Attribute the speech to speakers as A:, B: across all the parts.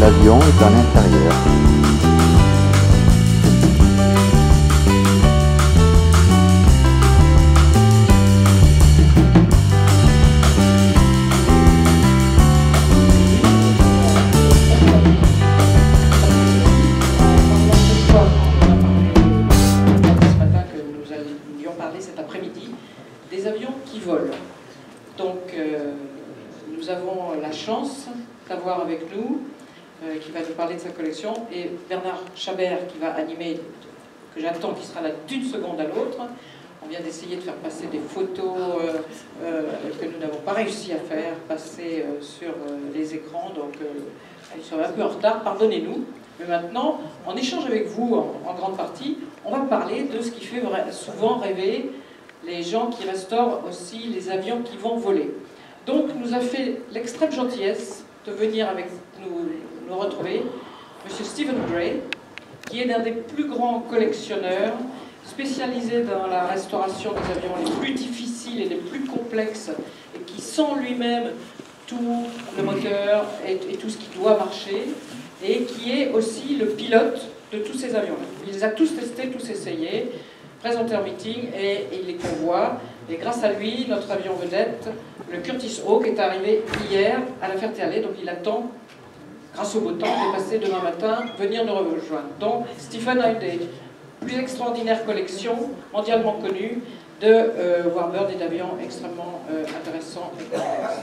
A: l'avion est à l'intérieur.
B: Cet après-midi, des avions qui volent. Donc, nous avons la chance d'avoir avec nous, qui va nous parler de sa collection, et Bernard Chabert qui va animer, que j'attends, qui sera là d'une seconde à l'autre. On vient d'essayer de faire passer des photos que nous n'avons pas réussi à faire passer sur les écrans, donc ils sont un peu en retard, pardonnez-nous. Mais maintenant, en échange avec vous, en grande partie, on va parler de ce qui fait souvent rêver les gens qui restaurent aussi les avions qui vont voler. Donc, nous a fait l'extrême gentillesse de venir avec nous retrouver M. Stephen Gray, qui est l'un des plus grands collectionneurs spécialisé dans la restauration des avions les plus difficiles et les plus complexes, et qui sent lui-même tout le moteur et tout ce qui doit marcher, et qui est aussi le pilote de tous ces avions-là. Il les a tous testés, tous essayés, présentés en meeting, et il les convoie. Et grâce à lui, notre avion vedette, le Curtiss Hawk, est arrivé hier à la Ferté-Alais, donc il attend, grâce au beau temps, de passer demain matin, venir nous rejoindre. Donc Stephen a une des plus extraordinaires collections, mondialement connues, de Warbird et d'avions extrêmement intéressants et complexes.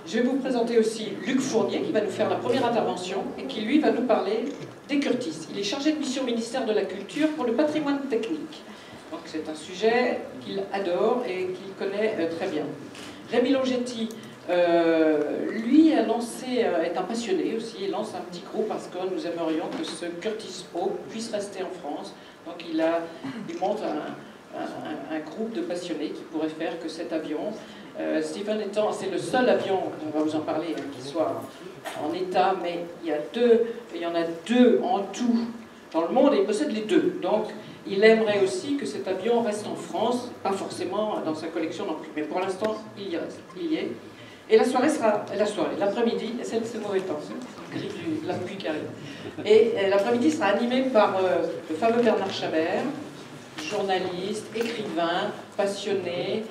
B: Je vais vous présenter aussi Luc Fournier, qui va nous faire la première intervention et qui, lui, va nous parler des Curtiss. Il est chargé de mission au ministère de la Culture pour le patrimoine technique. Donc c'est un sujet qu'il adore et qu'il connaît très bien. Rémi Longetti, lui, a lancé, est un passionné aussi, il lance un petit groupe parce que nous aimerions que ce Curtiss Hawk puisse rester en France. Donc il monte un groupe de passionnés qui pourrait faire que cet avion, Stephen étant, c'est le seul avion, on va vous en parler, qui soit en état, mais il y en a deux en tout dans le monde et il possède les deux. Donc il aimerait aussi que cet avion reste en France, pas forcément dans sa collection non plus, mais pour l'instant il y reste, il y est. Et la soirée sera, l'après-midi, c'est le mauvais temps, c'est le gris de la pluie qui arrive. Et l'après-midi sera animé par le fameux Bernard Chabert, journaliste, écrivain, passionné,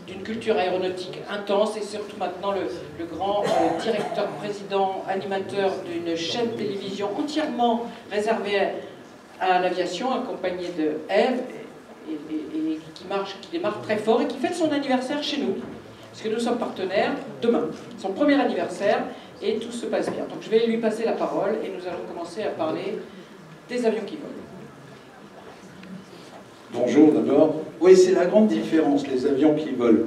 B: d'une culture aéronautique intense et surtout maintenant le grand directeur, président, animateur d'une chaîne de télévision entièrement réservée à l'aviation, accompagné de Eve, et qui démarre très fort et qui fête son anniversaire chez nous, parce que nous sommes partenaires demain, son premier anniversaire, et tout se passe bien. Donc je vais lui passer la parole et nous allons commencer à parler des avions qui volent.
C: Bonjour d'abord. Oui, c'est la grande différence, les avions qui volent.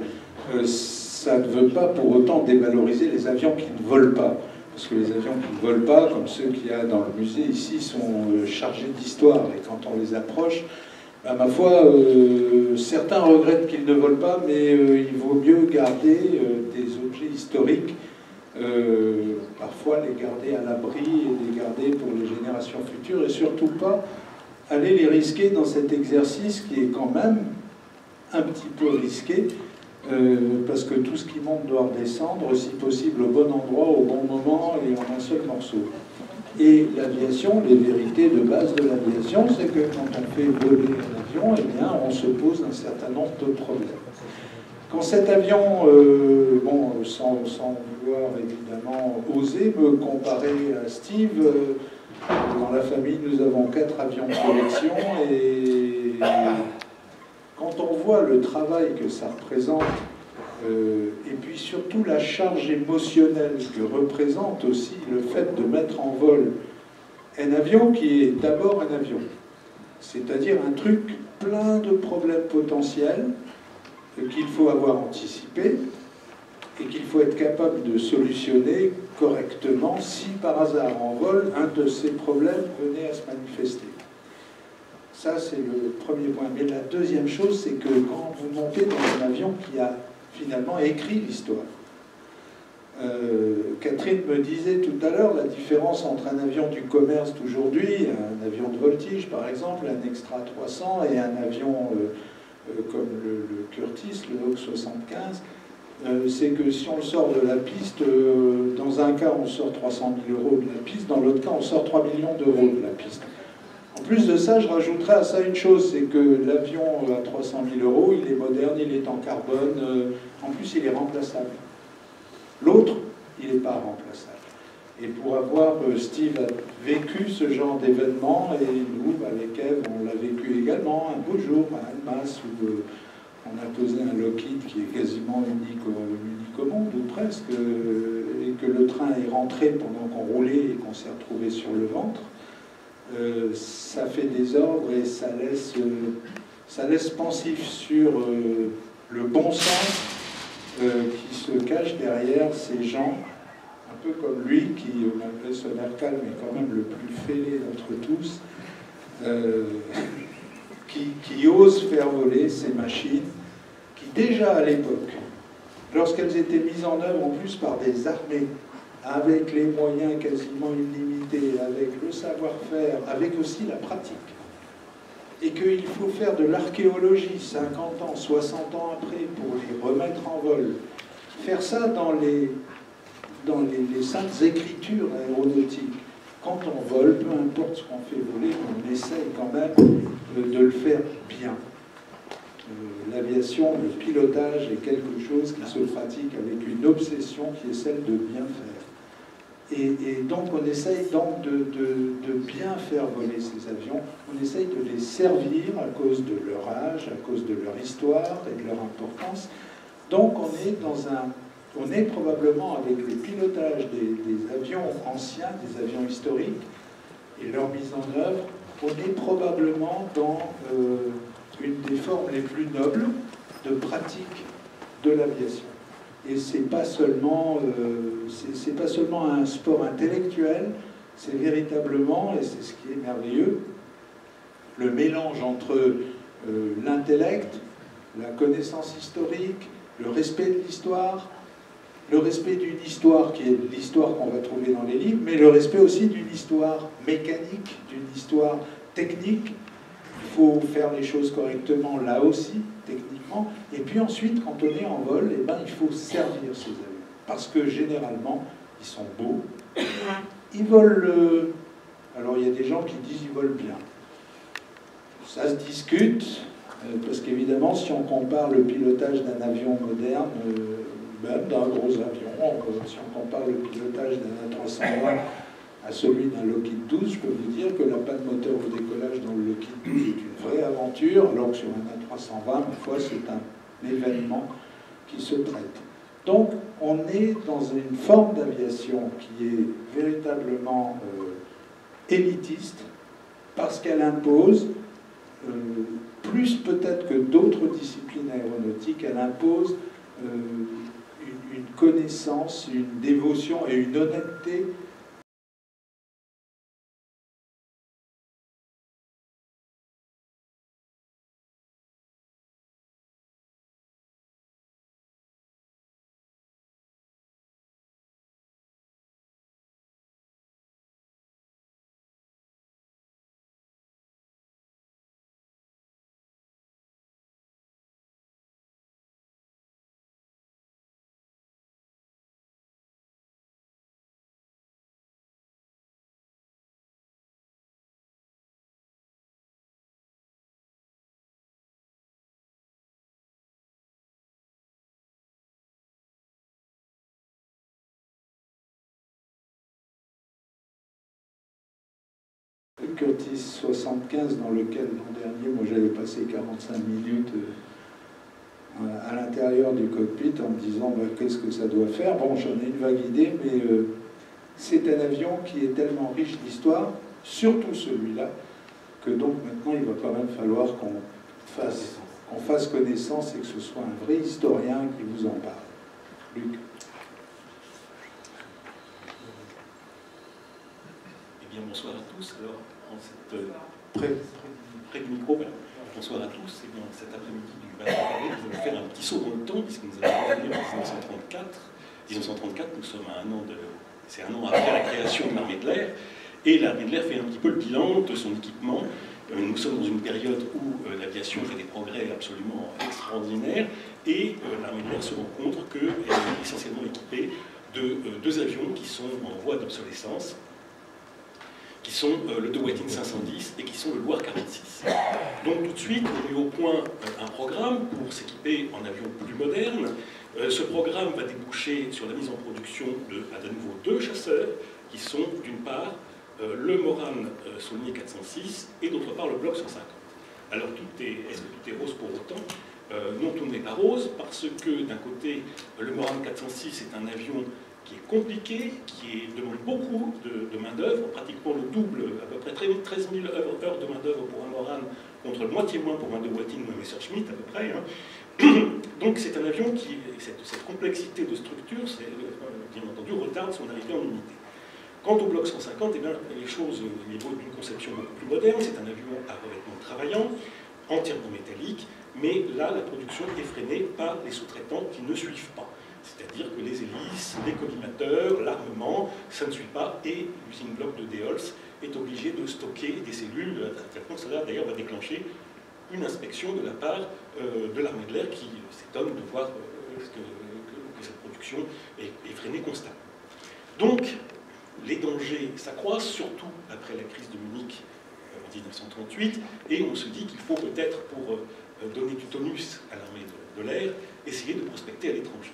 C: Ça ne veut pas pour autant dévaloriser les avions qui ne volent pas. Parce que les avions qui ne volent pas, comme ceux qu'il y a dans le musée ici, sont chargés d'histoire. Et quand on les approche, à ma foi, certains regrettent qu'ils ne volent pas, mais il vaut mieux garder des objets historiques, parfois les garder à l'abri et les garder pour les générations futures, et surtout pas aller les risquer dans cet exercice qui est quand même un petit peu risqué, parce que tout ce qui monte doit redescendre, si possible au bon endroit, au bon moment et en un seul morceau. Et l'aviation, les vérités de base de l'aviation, c'est que quand on fait voler un avion, eh bien, on se pose un certain nombre de problèmes. Quand cet avion, bon, sans vouloir évidemment oser me comparer à Steve, dans la famille, nous avons 4 avions de collection et quand on voit le travail que ça représente et puis surtout la charge émotionnelle que représente aussi le fait de mettre en vol un avion qui est d'abord un avion, c'est-à-dire un truc plein de problèmes potentiels qu'il faut avoir anticipé et qu'il faut être capable de solutionner correctement si par hasard en vol un de ces problèmes venait à se manifester. Ça c'est le premier point. Mais la deuxième chose, c'est que quand vous montez dans un avion qui a finalement écrit l'histoire, Catherine me disait tout à l'heure la différence entre un avion du commerce d'aujourd'hui, un avion de voltige par exemple, un Extra 300 et un avion comme le Curtiss, le Hawk 75, c'est que si on le sort de la piste, dans un cas on sort 300 000 € de la piste, dans l'autre cas on sort 3 millions d'euros de la piste. En plus de ça, je rajouterais à ça une chose, c'est que l'avion à 300 000 €, il est moderne, il est en carbone, en plus il est remplaçable. L'autre, il n'est pas remplaçable. Et pour avoir, Steve a vécu ce genre d'événement, et nous, avec Eve, on l'a vécu également, un beau jour à Annemasse, où on a posé un Lockheed qui est quasiment unique au monde, ou presque, et que le train est rentré pendant qu'on roulait et qu'on s'est retrouvé sur le ventre. Ça fait des ordres et ça laisse pensif sur le bon sens qui se cache derrière ces gens, un peu comme lui, qui, malgré son air calme, est quand même le plus fêlé d'entre tous, qui ose faire voler ces machines, qui déjà à l'époque, lorsqu'elles étaient mises en œuvre en plus par des armées, avec les moyens quasiment illimités, avec le savoir-faire, avec aussi la pratique, et qu'il faut faire de l'archéologie 50 ans, 60 ans après pour les remettre en vol, faire ça dans les saintes écritures aéronautiques. Quand on vole, peu importe ce qu'on fait voler, on essaye quand même de le faire bien. L'aviation, le pilotage est quelque chose qui se pratique avec une obsession qui est celle de bien faire. Et donc on essaye donc de bien faire voler ces avions, on essaye de les servir à cause de leur âge, à cause de leur histoire et de leur importance. Donc on est probablement avec le pilotage des avions anciens, des avions historiques, et leur mise en œuvre, on est probablement dans une des formes les plus nobles de pratique de l'aviation. Et c'est pas seulement un sport intellectuel, c'est véritablement, et c'est ce qui est merveilleux, le mélange entre l'intellect, la connaissance historique, le respect de l'histoire, le respect d'une histoire qui est l'histoire qu'on va trouver dans les livres, mais le respect aussi d'une histoire mécanique, d'une histoire technique. Il faut faire les choses correctement là aussi, techniquement. Et puis ensuite, quand on est en vol, eh ben, il faut servir ces avions. Parce que généralement, ils sont beaux. Ils volent... Alors il y a des gens qui disent qu'ils volent bien. Ça se discute, parce qu'évidemment, si on compare le pilotage d'un avion moderne, même d'un gros avion, si on compare le pilotage d'un A320 à celui d'un Lockheed 12, je peux vous dire que la panne moteur au décollage dans le Lockheed 12 est une vraie aventure, alors que sur un A320, une fois, c'est un événement qui se prête. Donc, on est dans une forme d'aviation qui est véritablement élitiste, parce qu'elle impose, plus peut-être que d'autres disciplines aéronautiques, elle impose une connaissance, une dévotion et une honnêteté Curtis 75, dans lequel l'an dernier, moi j'avais passé 45 minutes à l'intérieur du cockpit en me disant bah, qu'est-ce que ça doit faire. Bon, j'en ai une vague idée, mais c'est un avion qui est tellement riche d'histoire, surtout celui-là, que donc maintenant il va quand même falloir qu'on fasse connaissance et que ce soit un vrai historien qui vous en parle. Luc.
A: Eh bien, bonsoir à tous. Alors, en cette près du micro, voilà. Bonsoir à tous. Eh bien, cet après-midi du 20 avril, nous allons faire un petit saut dans le temps, puisque nous avons revenir en 1934. Nous sommes à c'est un an après la création de l'armée de l'air, et l'armée de l'air fait un petit peu le bilan de son équipement Nous sommes dans une période où l'aviation fait des progrès absolument extraordinaires et l'armée de l'air se rend compte qu'elle est essentiellement équipée de deux avions qui sont en voie d'obsolescence, qui sont le De Whiting 510 et qui sont le Loire 46. Donc tout de suite, on met au point un programme pour s'équiper en avions plus modernes. Ce programme va déboucher sur la mise en production de nouveau deux chasseurs, qui sont d'une part le Morane Saulnier 406 et d'autre part le Bloc 150. Alors est-ce que tout est rose pour autant? Non, tout n'est pas rose, parce que d'un côté, le Morane 406 est un avion qui est compliqué, qui demande beaucoup de main-d'œuvre, pratiquement le double, à peu près 13 000 heures de main-d'œuvre pour un Morane, contre le moitié moins pour un De Whiting ou un Messerschmitt, à peu près. Hein. Donc c'est un avion qui, cette complexité de structure, bien entendu, retarde son arrivée en unité. Quant au Bloc 150, eh bien, les choses, il est d'une conception beaucoup plus moderne, c'est un avion à revêtement travaillant, entièrement métallique, mais là, la production est freinée par les sous-traitants qui ne suivent pas. C'est-à-dire que les hélices, les collimateurs, l'armement, ça ne suit pas, et l'usine bloc de Déols est obligée de stocker des cellules. Cela d'ailleurs va déclencher une inspection de la part de l'armée de l'air qui s'étonne de voir que cette production est freinée constamment. Donc, les dangers s'accroissent, surtout après la crise de Munich en 1938, et on se dit qu'il faut peut-être, pour donner du tonus à l'armée de l'air, essayer de prospecter à l'étranger.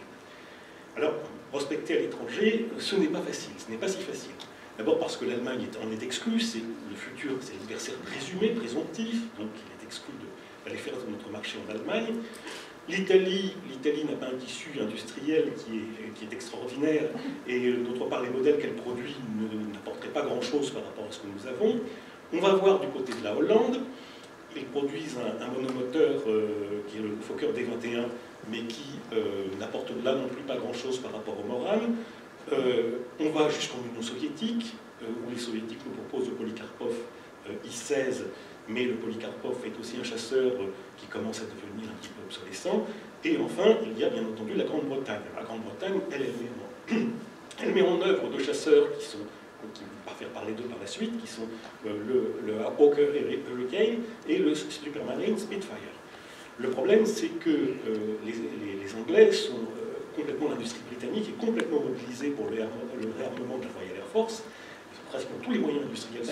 A: Alors, prospecter à l'étranger, ce n'est pas facile, ce n'est pas si facile. D'abord parce que l'Allemagne en est exclue, c'est le futur, c'est l'adversaire présumé, présomptif, donc il est exclu d'aller faire notre marché en Allemagne. L'Italie n'a pas un tissu industriel qui est extraordinaire, et d'autre part, les modèles qu'elle produit n'apporteraient pas grand-chose par rapport à ce que nous avons. On va voir du côté de la Hollande, ils produisent un monomoteur qui est le Fokker D21, mais qui n'apporte là non plus pas grand-chose par rapport au Morane. On va jusqu'en Union soviétique, où les soviétiques nous proposent le Polikarpov I-16, mais le Polikarpov est aussi un chasseur qui commence à devenir un petit peu obsolescent. Et enfin, il y a bien entendu la Grande-Bretagne. La Grande-Bretagne, elle met en œuvre deux chasseurs qui vont pas faire parler d'eux par la suite, qui sont le Hawker Hurricane et le Supermarine Spitfire. Le problème, c'est que les Anglais sont complètement, l'industrie britannique est complètement mobilisée pour le réarmement de la Royal Air Force. Pratiquement tous les moyens industriels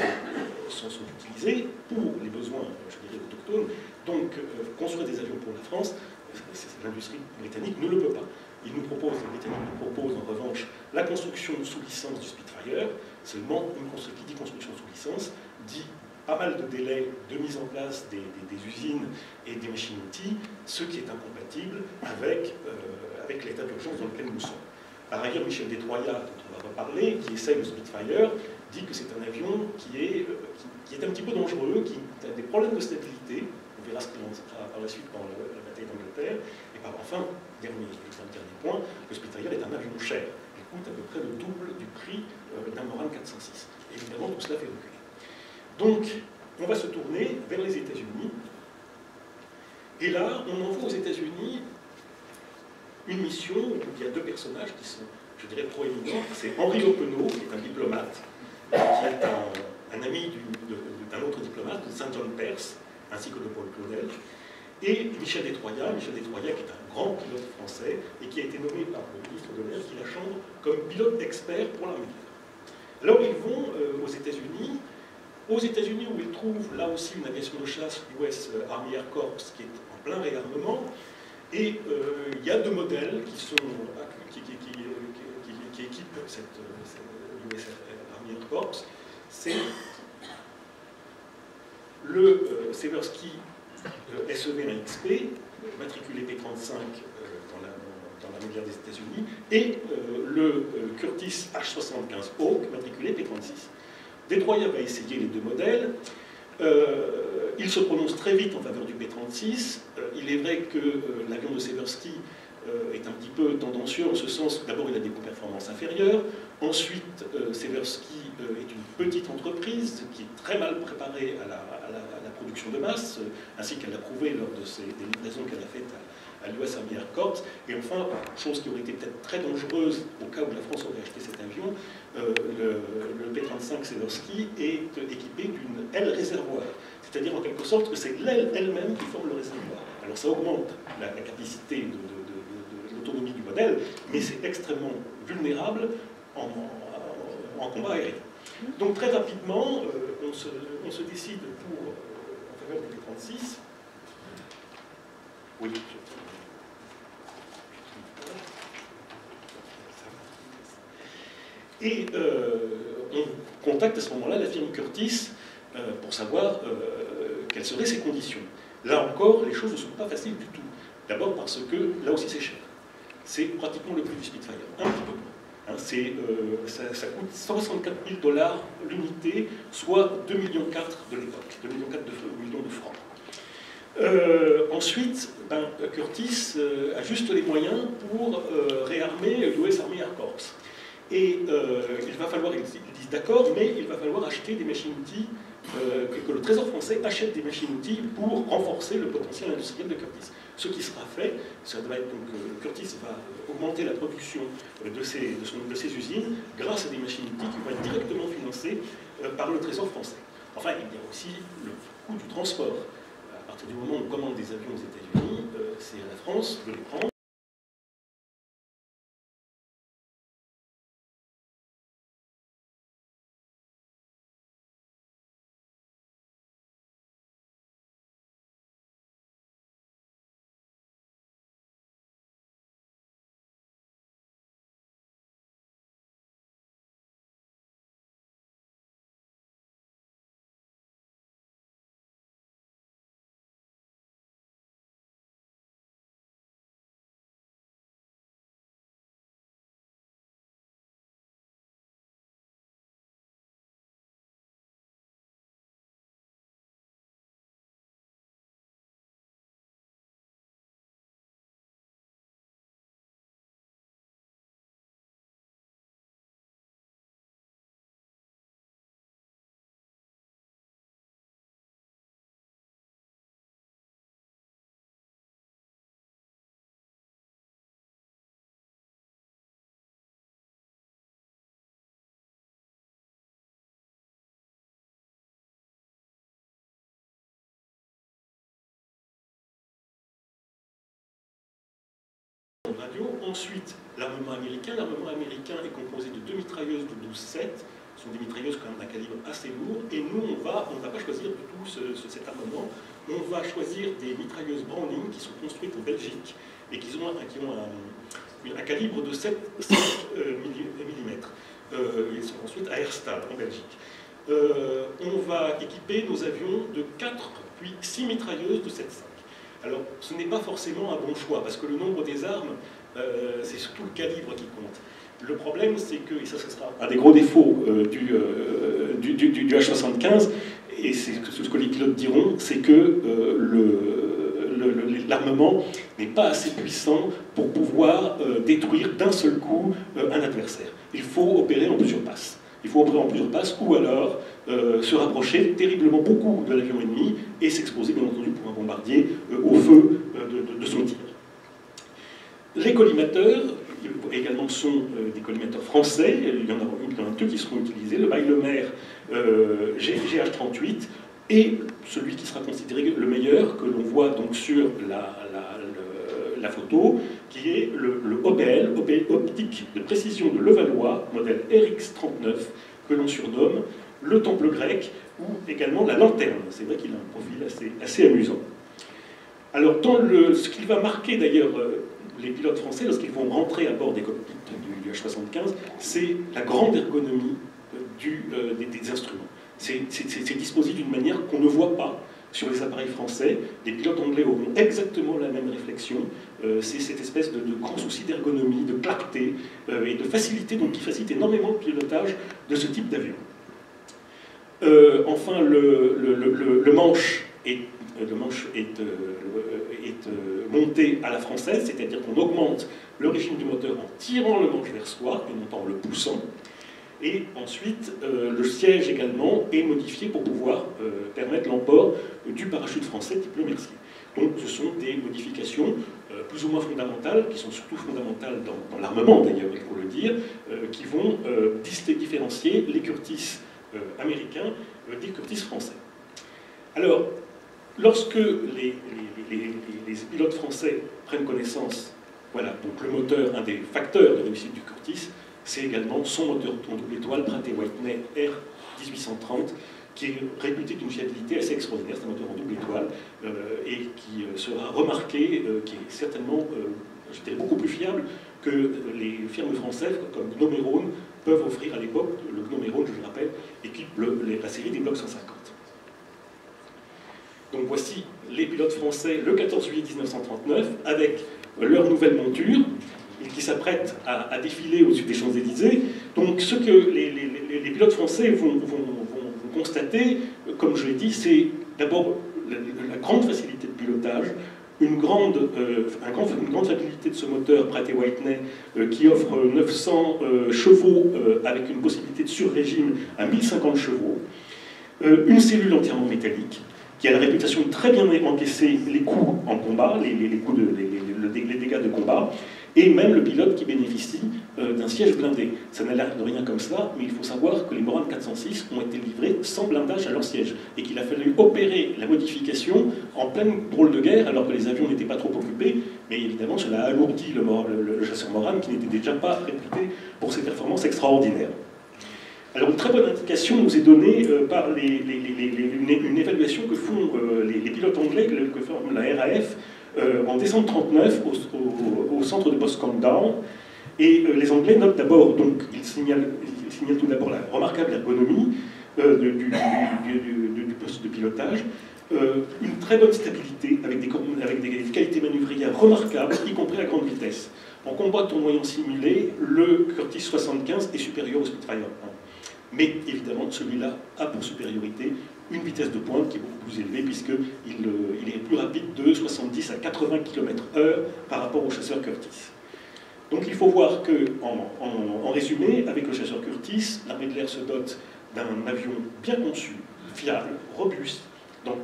A: sont utilisés pour les besoins, je dirais, autochtones. Donc, construire des avions pour la France, l'industrie britannique ne le peut pas. Les Britanniques nous proposent en revanche la construction sous licence du Spitfire. Seulement, qui dit construction sous licence dit pas mal de délais de mise en place des usines et des machines-outils, ce qui est incompatible avec l'état d'urgence dans lequel nous sommes. Par ailleurs, Michel Detroyat, dont on va reparler, qui essaye le Spitfire, dit que c'est un avion qui est un petit peu dangereux, qui a des problèmes de stabilité. On verra ce qu'il en sera par la suite dans la bataille d'Angleterre. Et enfin, dernier point, le Spitfire est un avion cher. Il coûte à peu près le double du prix d'un Morane 406. Et évidemment, tout cela fait reculer. Donc, on va se tourner vers les États-Unis. Et là, on envoie aux États-Unis une mission où il y a deux personnages qui sont, je dirais, proéminents. C'est Henri Oppenau, qui est un diplomate, qui est un ami d'un autre diplomate, de Saint John Perse, ainsi que de Paul Claudel, et Michel Detroyat, qui est un grand pilote français, et qui a été nommé par le ministre de l'Air, qui la chambre, comme pilote expert pour l'armée de l'air. Alors ils vont aux États-Unis où ils trouvent là aussi une aviation de chasse US Army Air Corps qui est en plein réarmement, et il y a deux modèles qui équipent cette US Army Air Corps. C'est le Seversky SEV-1XP, matriculé P-35 dans la médiane des États-Unis, et le Curtiss H-75 Hawk, matriculé P-36. Detroyat va essayer les deux modèles. Il se prononce très vite en faveur du P-36. Il est vrai que l'avion de Seversky est un petit peu tendancieux en ce sens. D'abord, il a des performances inférieures. Ensuite, Seversky est une petite entreprise qui est très mal préparée à la production de masse, ainsi qu'elle l'a prouvé lors de des livraisons qu'elle a faites à l'US Army Air Corps. Et enfin, chose qui aurait été peut-être très dangereuse au cas où la France aurait acheté cet avion, le P-35 Seversky est équipé d'une aile réservoir. C'est-à-dire en quelque sorte que c'est l'aile elle-même qui forme le réservoir. Alors ça augmente la capacité de l'autonomie du modèle, mais c'est extrêmement vulnérable en combat aérien. Donc très rapidement, on se décide en faveur du P-36. Oui. Et on contacte à ce moment-là la firme Curtiss pour savoir quelles seraient ses conditions. Là encore, les choses ne sont pas faciles du tout. D'abord parce que, là aussi, c'est cher. C'est pratiquement le prix du Spitfire, un petit peu moins. Hein, ça coûte 164 000 $ l'unité, soit 2,4 millions de l'époque, 2,4 millions de francs. Ensuite, Curtiss ajuste les moyens pour réarmer l'US Army Air Corps. Et il va falloir, ils disent d'accord, mais il va falloir acheter des machines-outils, que le Trésor français achète des machines-outils pour renforcer le potentiel industriel de Curtiss. Ce qui sera fait, ça va être donc, Curtiss va augmenter la production de ses usines grâce à des machines-outils qui vont être directement financées par le Trésor français. Enfin, il y a aussi le coût du transport. À partir du moment où on commande des avions aux États-Unis, c'est à la France de les prendre. Radio. Ensuite, l'armement américain. L'armement américain est composé de 2 mitrailleuses de 12-7. Ce sont des mitrailleuses quand même d'un calibre assez lourd. Et nous, on ne va pas choisir du tout cet armement. On va choisir des mitrailleuses Browning qui sont construites en Belgique et qui ont un calibre de 7 mm. Ils sont ensuite à Herstal, en Belgique. On va équiper nos avions de 4 puis 6 mitrailleuses de 7,5. Alors, ce n'est pas forcément un bon choix, parce que le nombre des armes, c'est surtout le calibre qui compte. Le problème, c'est que, et ça sera un des gros défauts du H-75, et c'est ce que les pilotes diront, c'est que l'armement n'est pas assez puissant pour pouvoir détruire d'un seul coup un adversaire. Il faut opérer en plusieurs passes. Il faut opérer en plusieurs passes, ou alors se rapprocher terriblement beaucoup de l'avion ennemi et s'exposer, bien entendu, pour un bombardier au feu de son tir. Les collimateurs, également, sont des collimateurs français. Il y en a deux qui seront utilisés, le Weilemer GH38 et celui qui sera considéré le meilleur, que l'on voit donc sur la photo, qui est le OPL, optique de précision de Levallois, modèle RX39, que l'on surnomme le temple grec, ou également la lanterne. C'est vrai qu'il a un profil assez amusant. Alors, ce qui va marquer d'ailleurs les pilotes français lorsqu'ils vont rentrer à bord des cockpits du H-75, c'est la grande ergonomie des instruments. C'est disposé d'une manière qu'on ne voit pas sur les appareils français. Les pilotes anglais auront exactement la même réflexion. C'est cette espèce de grand souci d'ergonomie, de clarté et de facilité, donc qui facilite énormément le pilotage de ce type d'avion. Enfin, le manche est monté à la française, c'est-à-dire qu'on augmente le régime du moteur en tirant le manche vers soi et non pas en le poussant. Et ensuite, le siège également est modifié pour pouvoir permettre l'emport du parachute français type Le Mercier. Donc ce sont des modifications plus ou moins fondamentales, qui sont surtout fondamentales dans l'armement d'ailleurs, il faut le dire, qui vont différencier les Curtiss américains des Curtiss français. Alors, lorsque les pilotes français prennent connaissance, voilà, donc le moteur, un des facteurs de réussite du Curtiss, c'est également son moteur en double étoile Pratt & Whitney R1830, qui est réputé d'une fiabilité assez extraordinaire. C'est un moteur en double étoile et qui sera remarqué, qui est certainement, je dirais, beaucoup plus fiable que les firmes françaises comme Gnomérone peuvent offrir à l'époque. Le Gnomérone, je le rappelle, équipe la série des Block 150. Donc voici les pilotes français le 14 juillet 1939 avec leur nouvelle monture qui s'apprête à défiler au-dessus des Champs-Élysées. Donc ce que les pilotes français vont constater, comme je l'ai dit, c'est d'abord la grande facilité de pilotage, une grande facilité de ce moteur Pratt & Whitney qui offre 900 chevaux avec une possibilité de sur-régime à 1050 chevaux, une cellule entièrement métallique qui a la réputation de très bien encaisser les coups en combat, les dégâts de combat, et même le pilote qui bénéficie d'un siège blindé. Ça n'a l'air de rien comme cela, mais il faut savoir que les Morane 406 ont été livrés sans blindage à leur siège, et qu'il a fallu opérer la modification en pleine drôle de guerre, alors que les avions n'étaient pas trop occupés, mais évidemment cela a alourdi le chasseur Morane, qui n'était déjà pas réputé pour ses performances extraordinaires. Alors une très bonne indication nous est donnée par une évaluation que font les pilotes anglais, que forme la RAF, en décembre 1939 au centre de post Countdown. Et les Anglais notent d'abord, donc ils signalent tout d'abord la remarquable ergonomie du poste de pilotage, une très bonne stabilité avec des qualités manœuvrières remarquables, y compris à grande vitesse. En combat tournoyant simulé, le Curtiss 75 est supérieur au Spitfire 1. Mais évidemment, celui-là a pour supériorité une vitesse de pointe qui est beaucoup plus élevée, puisqu'il est plus rapide de 70 à 80 km/h par rapport au chasseur Curtiss. Donc il faut voir que, en résumé, avec le chasseur Curtiss, l'armée de l'air se dote d'un avion bien conçu, fiable, robuste,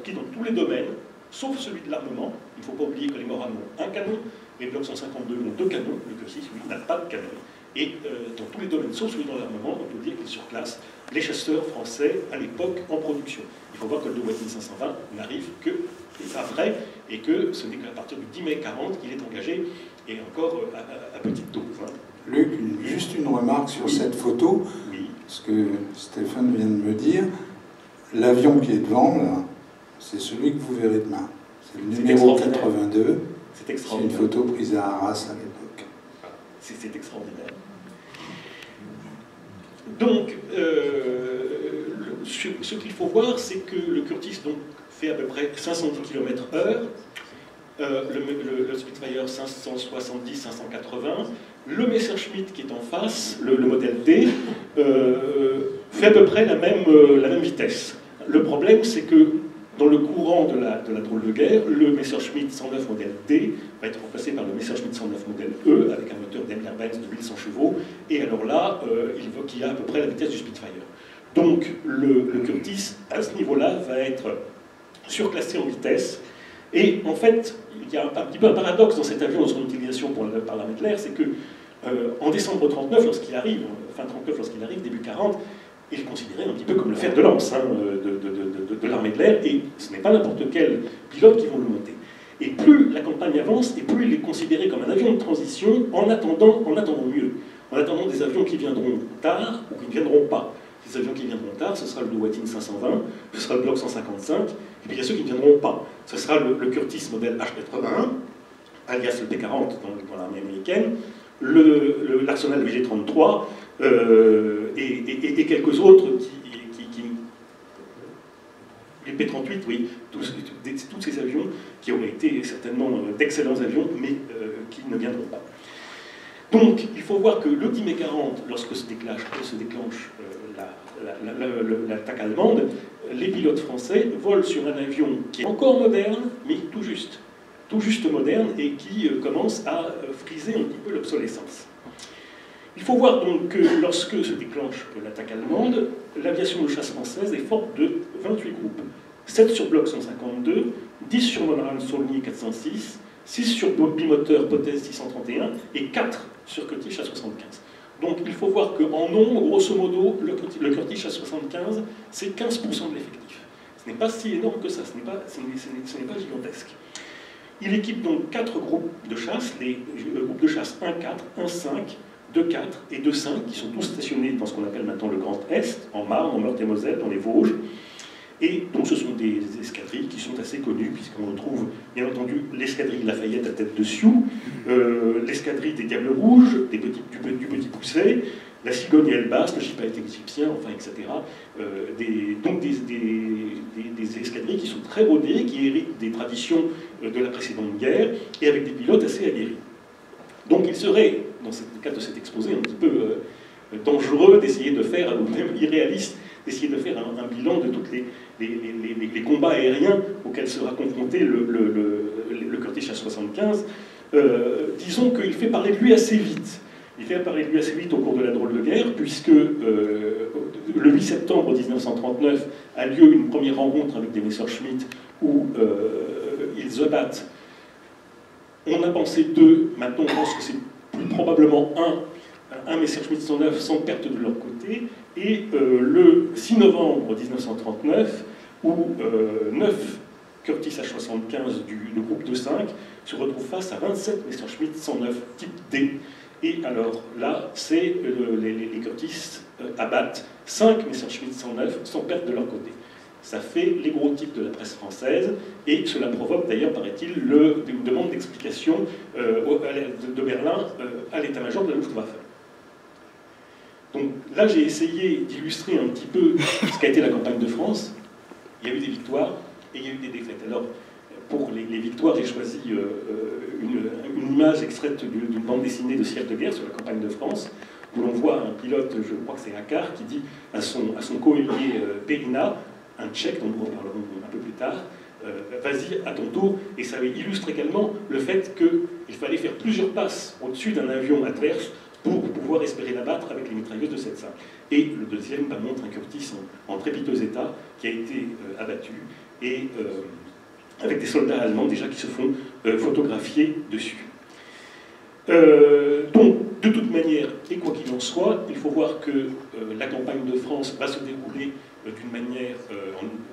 A: qui dans tous les domaines, sauf celui de l'armement. Il ne faut pas oublier que les Morane ont un canon, les Block 152 ont 2 canons, le Curtiss, lui, n'a pas de canon. Et dans tous les domaines, sauf celui de l'armement, on peut dire qu'il surclasse les chasseurs français à l'époque en production. Il faut voir que le Whiting 520 n'arrive que après, et que ce n'est qu'à partir du 10 mai 40 qu'il est engagé, et encore à petite dose.
C: Luc, juste une remarque sur cette photo, ce que Stéphane vient de me dire. L'avion qui est devant, là, c'est celui que vous verrez demain. C'est le numéro 82.
A: C'est extraordinaire.
C: C'est une photo prise à Arras à l'époque.
A: C'est extraordinaire. Donc, ce qu'il faut voir, c'est que le Curtiss fait à peu près 510 km/h, le Spitfire 570-580, le Messerschmitt qui est en face, le modèle D, fait à peu près la même vitesse. Le problème, c'est que dans le courant de la drôle de guerre, le Messerschmitt 109 modèle D va être remplacé par le Messerschmitt 109 modèle E, avec un moteur Daimler-Benz de 1100 chevaux, et alors là, il a à peu près la vitesse du Spitfire. Donc le Curtiss, à ce niveau-là, va être surclassé en vitesse, et en fait, il y a un petit peu un paradoxe dans cet avion, dans son utilisation par l'armée de l'air, c'est que en décembre 39, lorsqu'il arrive, fin 39, lorsqu'il arrive, début 40, il est considéré un petit peu comme le fer de lance de l'armée de l'air, et ce n'est pas n'importe quel pilote qui vont le monter. Et plus la campagne avance, et plus il est considéré comme un avion de transition en attendant mieux. En attendant des avions qui viendront tard ou qui ne viendront pas. Les avions qui viendront tard, ce sera le Whiting 520, ce sera le Block 155, et puis il y a ceux qui ne viendront pas. Ce sera le Curtiss modèle H81, alias le P-40 dans l'armée américaine, l'Arsenal VG-33, et quelques autres les P-38, oui, tous ces avions qui auraient été certainement d'excellents avions, mais qui ne viendront pas. Donc, il faut voir que le 10 mai 40, lorsque se déclenche l'attaque allemande, les pilotes français volent sur un avion qui est encore moderne, mais tout juste moderne, et qui commence à friser un petit peu l'obsolescence. Il faut voir donc que lorsque se déclenche l'attaque allemande, l'aviation de chasse française est forte de 28 groupes. 7 sur bloc 152, 10 sur monorail Saulnier 406, 6 sur bimoteur Potez 631 et 4 sur Curtiss A75. Donc il faut voir qu'en nombre, grosso modo, le Curtiss A75, c'est 15% de l'effectif. Ce n'est pas si énorme que ça, ce n'est pas gigantesque. Il équipe donc 4 groupes de chasse, les groupes de chasse 1-4, 1-5, 2-4 et 2-5, qui sont tous stationnés dans ce qu'on appelle maintenant le Grand Est, en Marne, en Meurthe-et-Moselle, dans les Vosges. Et donc ce sont des escadrilles qui sont assez connues, puisqu'on retrouve bien entendu l'escadrille Lafayette à tête de Sioux, l'escadrille des Diables Rouges, du Petit Pousset, la Cigogne Elbas, le Chipayet égyptien, enfin, etc. Donc des escadrilles qui sont très rodées, qui héritent des traditions de la précédente guerre, et avec des pilotes assez aguerris. Donc il serait, dans le cadre de cet exposé, un petit peu dangereux d'essayer de faire, ou même irréaliste, d'essayer de faire un bilan de tous les combats aériens auxquels sera confronté le Curtiss A75. Disons qu'il fait parler de lui assez vite. Il fait parler de lui assez vite au cours de la drôle de guerre, puisque le 8 septembre 1939 a lieu une première rencontre avec des Messerschmitt où ils abattent. On a pensé 2, maintenant on pense que c'est plus probablement un Messerschmitt 109 sans perte de leur côté, et le 6 novembre 1939, où 9 Curtiss H75 du groupe de 5 se retrouvent face à 27 Messerschmitt 109 type D. Et alors là, c'est les Curtiss abattent 5 Messerschmitt 109 sans perte de leur côté. Ça fait les gros types de la presse française, et cela provoque d'ailleurs, paraît-il, une demande d'explication de Berlin à l'état-major de la Luftwaffe. Donc là, j'ai essayé d'illustrer un petit peu ce qu'a été la campagne de France. Il y a eu des victoires et il y a eu des défaites. Alors, pour les victoires, j'ai choisi une image extraite d'une bande dessinée de Ciel de guerre sur la campagne de France, où l'on voit un pilote, je crois que c'est Akar, qui dit à son coéquipier Perina, un Tchèque dont nous reparlerons un peu plus tard, vas-y à ton tour. Et ça illustre également le fait qu'il fallait faire plusieurs passes au-dessus d'un avion adverse pour pouvoir espérer l'abattre avec les mitrailleuses de 7.5. Et le deuxième montre un Curtiss en très piteux état qui a été abattu, et avec des soldats allemands déjà qui se font photographier dessus. Donc, de toute manière, et quoi qu'il en soit, il faut voir que la campagne de France va se dérouler d'une manière,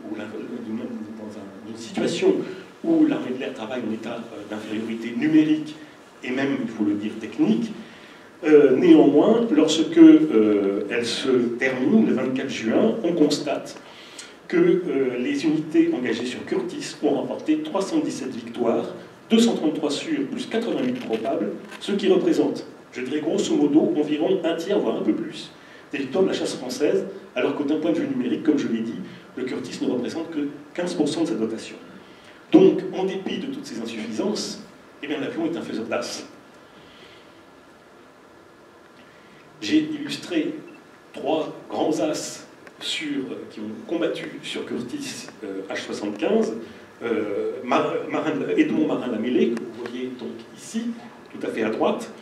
A: dans une situation où l'armée de l'air travaille en état d'infériorité numérique et même, il faut le dire, technique. Néanmoins, lorsque elle se termine, le 24 juin, on constate que les unités engagées sur Curtiss ont remporté 317 victoires, 233 sûres plus 88 probables, ce qui représente, je dirais grosso modo, environ un tiers, voire un peu plus, des victoires de la chasse française, alors que d'un point de vue numérique, comme je l'ai dit, le Curtiss ne représente que 15% de sa dotation. Donc, en dépit de toutes ces insuffisances, eh bien, l'avion est un faiseur d'as. J'ai illustré 3 grands as qui ont combattu sur Curtiss H75, Edmond Marin-Lamellé, que vous voyez donc ici, tout à fait à droite,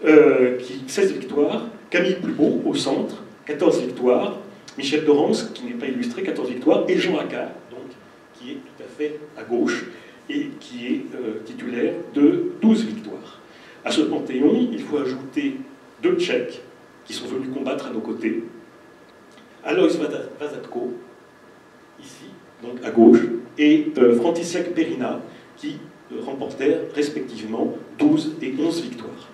A: 16 victoires, Camille Plumeau au centre, 14 victoires, Michel Dorance, qui n'est pas illustré, 14 victoires, et Jean Accard, donc, qui est tout à fait à gauche, et qui est titulaire de 12 victoires. À ce panthéon, il faut ajouter 2 Tchèques, qui sont venus combattre à nos côtés, Alois Vazatko, ici, donc à gauche, et František Perina, qui remportèrent respectivement 12 et 11 victoires.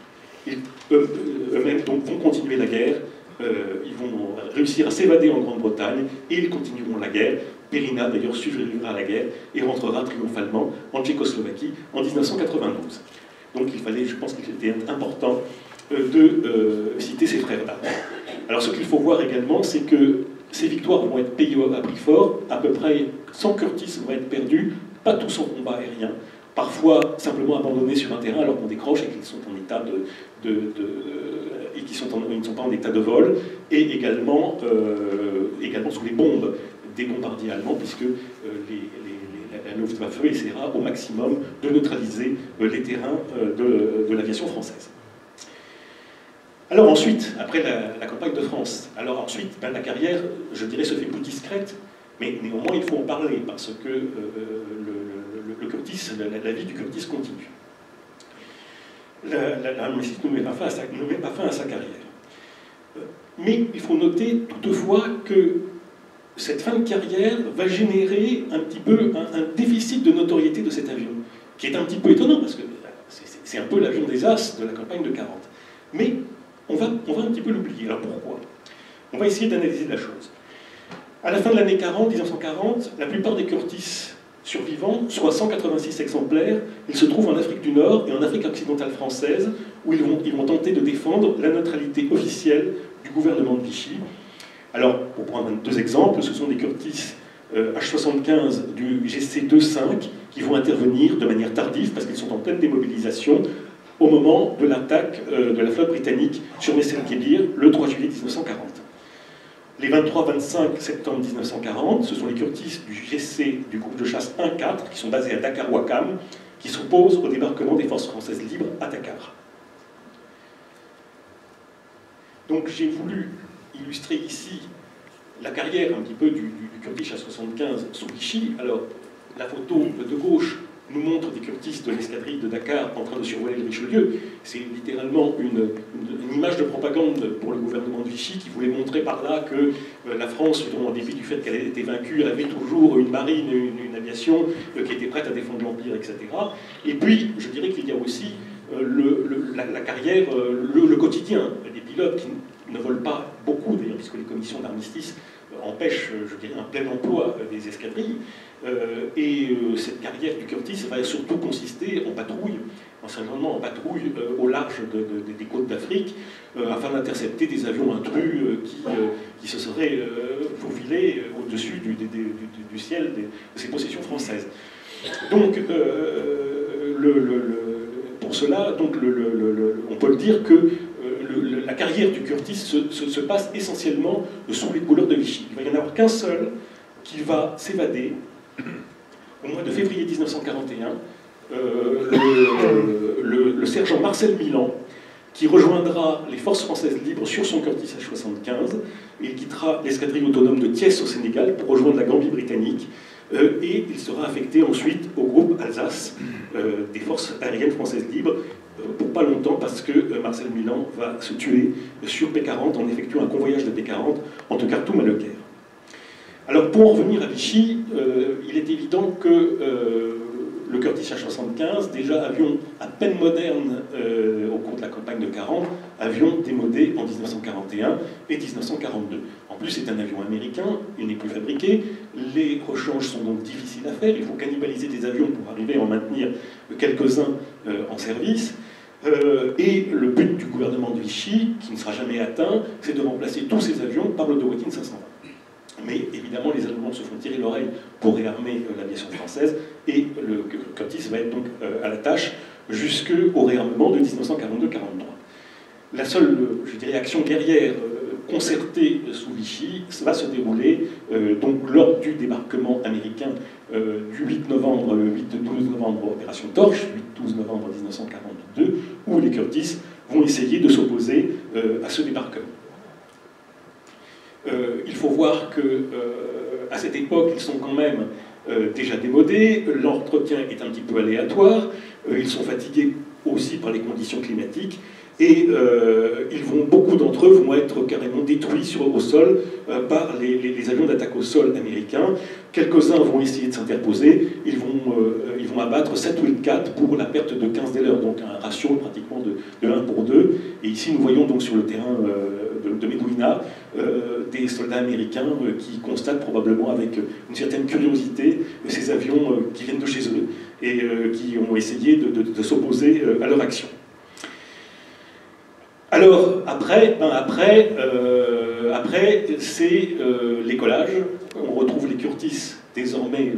A: Eux-mêmes donc vont continuer la guerre, ils vont réussir à s'évader en Grande-Bretagne, et ils continueront la guerre. Perina, d'ailleurs, survivra à la guerre et rentrera triomphalement en Tchécoslovaquie en 1992. Donc il fallait, je pense qu'il était important de citer ses frères d'armes. Alors ce qu'il faut voir également, c'est que ces victoires vont être payées à prix fort, à peu près 100 Curtiss vont être perdus, pas tous en combat aérien, parfois simplement abandonnés sur un terrain alors qu'on décroche et qu'ils sont en état ils ne sont pas en état de vol, et également sous les bombes des bombardiers allemands, puisque la Luftwaffe essaiera au maximum de neutraliser les terrains de l'aviation française. Alors ensuite, après la campagne de France, alors ensuite, la carrière, je dirais, se fait plus discrète, mais néanmoins, il faut en parler, parce que le Curtis, la vie du Curtis continue. L'armistice ne met pas fin à sa carrière. Mais il faut noter toutefois que cette fin de carrière va générer un petit peu un déficit de notoriété de cet avion, qui est un petit peu étonnant, parce que c'est un peu l'avion des As de la campagne de 40. Mais on va un petit peu l'oublier. Alors pourquoi? On va essayer d'analyser la chose. À la fin de l'année 1940, la plupart des Curtis survivants, soit 186 exemplaires, ils se trouvent en Afrique du Nord et en Afrique occidentale française, où ils vont tenter de défendre la neutralité officielle du gouvernement de Vichy. Alors, pour prendre deux exemples, ce sont des Curtis H-75 du GC-25 qui vont intervenir de manière tardive parce qu'ils sont en pleine démobilisation au moment de l'attaque de la flotte britannique sur Messaline-Kébir le 3 juillet 1940. Les 23-25 septembre 1940, ce sont les Curtis du GC du groupe de chasse 1-4 qui sont basés à Dakar-Ouakam, qui s'opposent au débarquement des forces françaises libres à Dakar. Donc j'ai voulu illustrer ici la carrière un petit peu du Curtis A-75 sous Vichy. Alors la photo de gauche nous montre des Curtis de l'escadrille de Dakar en train de survoler le Richelieu. C'est littéralement une image de propagande pour le gouvernement de Vichy qui voulait montrer par là que la France, en dépit du fait qu'elle ait été vaincue, elle avait toujours une marine, une aviation qui était prête à défendre l'Empire, etc. Et puis, je dirais qu'il y a aussi la carrière, le quotidien des pilotes qui ne volent pas beaucoup, d'ailleurs, puisque les commissions d'armistice empêchent, je dirais, un plein emploi des escadrilles. Cette carrière du Curtis va surtout consister en patrouille, essentiellement en patrouille au large des côtes d'Afrique, afin d'intercepter des avions intrus qui se seraient faufilés au-dessus du ciel de ces possessions françaises. Donc, pour cela, donc, on peut le dire que la carrière du Curtis se passe essentiellement sous les couleurs de Vichy. Il va y en avoir qu'un seul qui va s'évader au mois de février 1941, le sergent Marcel Milan, qui rejoindra les forces françaises libres sur son Curtis H-75, et il quittera l'escadrille autonome de Thiès au Sénégal pour rejoindre la Gambie britannique, et il sera affecté ensuite au groupe Alsace des forces aériennes françaises libres, pour pas longtemps, parce que Marcel Milan va se tuer sur P-40 en effectuant un convoyage de P-40 entre Khartoum et Le Caire. Alors, pour en revenir à Vichy, il est évident que le Curtis H-75, déjà avion à peine moderne au cours de la campagne de 40, avion démodé en 1941 et 1942. En plus, c'est un avion américain, il n'est plus fabriqué, les rechanges sont donc difficiles à faire, il faut cannibaliser des avions pour arriver à en maintenir quelques-uns en service. Et le but du gouvernement de Vichy, qui ne sera jamais atteint, c'est de remplacer tous ces avions par le Dewoittin 520. Mais évidemment, les Allemands se font tirer l'oreille pour réarmer l'aviation française, et le Curtis va être donc à la tâche jusqu'au réarmement de 1942-43. La seule, je dirais, action guerrière concertée sous Vichy va se dérouler donc lors du débarquement américain du 8 novembre, 8-12 novembre, opération Torche, 8-12 novembre 1942, où les Curtis vont essayer de s'opposer à ce débarquement. Il faut voir qu'à cette époque, ils sont quand même déjà démodés, l'entretien est un petit peu aléatoire, ils sont fatigués aussi par les conditions climatiques, et beaucoup d'entre eux vont être carrément détruits au sol par les avions d'attaque au sol américains. Quelques-uns vont essayer de s'interposer, ils vont abattre 7 ou 4 pour la perte de 15 des leurs, donc un ratio pratiquement de 1 pour 2. Et ici, nous voyons donc sur le terrain de Medouina des soldats américains qui constatent probablement avec une certaine curiosité ces avions qui viennent de chez eux et qui ont essayé de s'opposer à leur action. Alors, après c'est l'écolage. On retrouve les Curtis désormais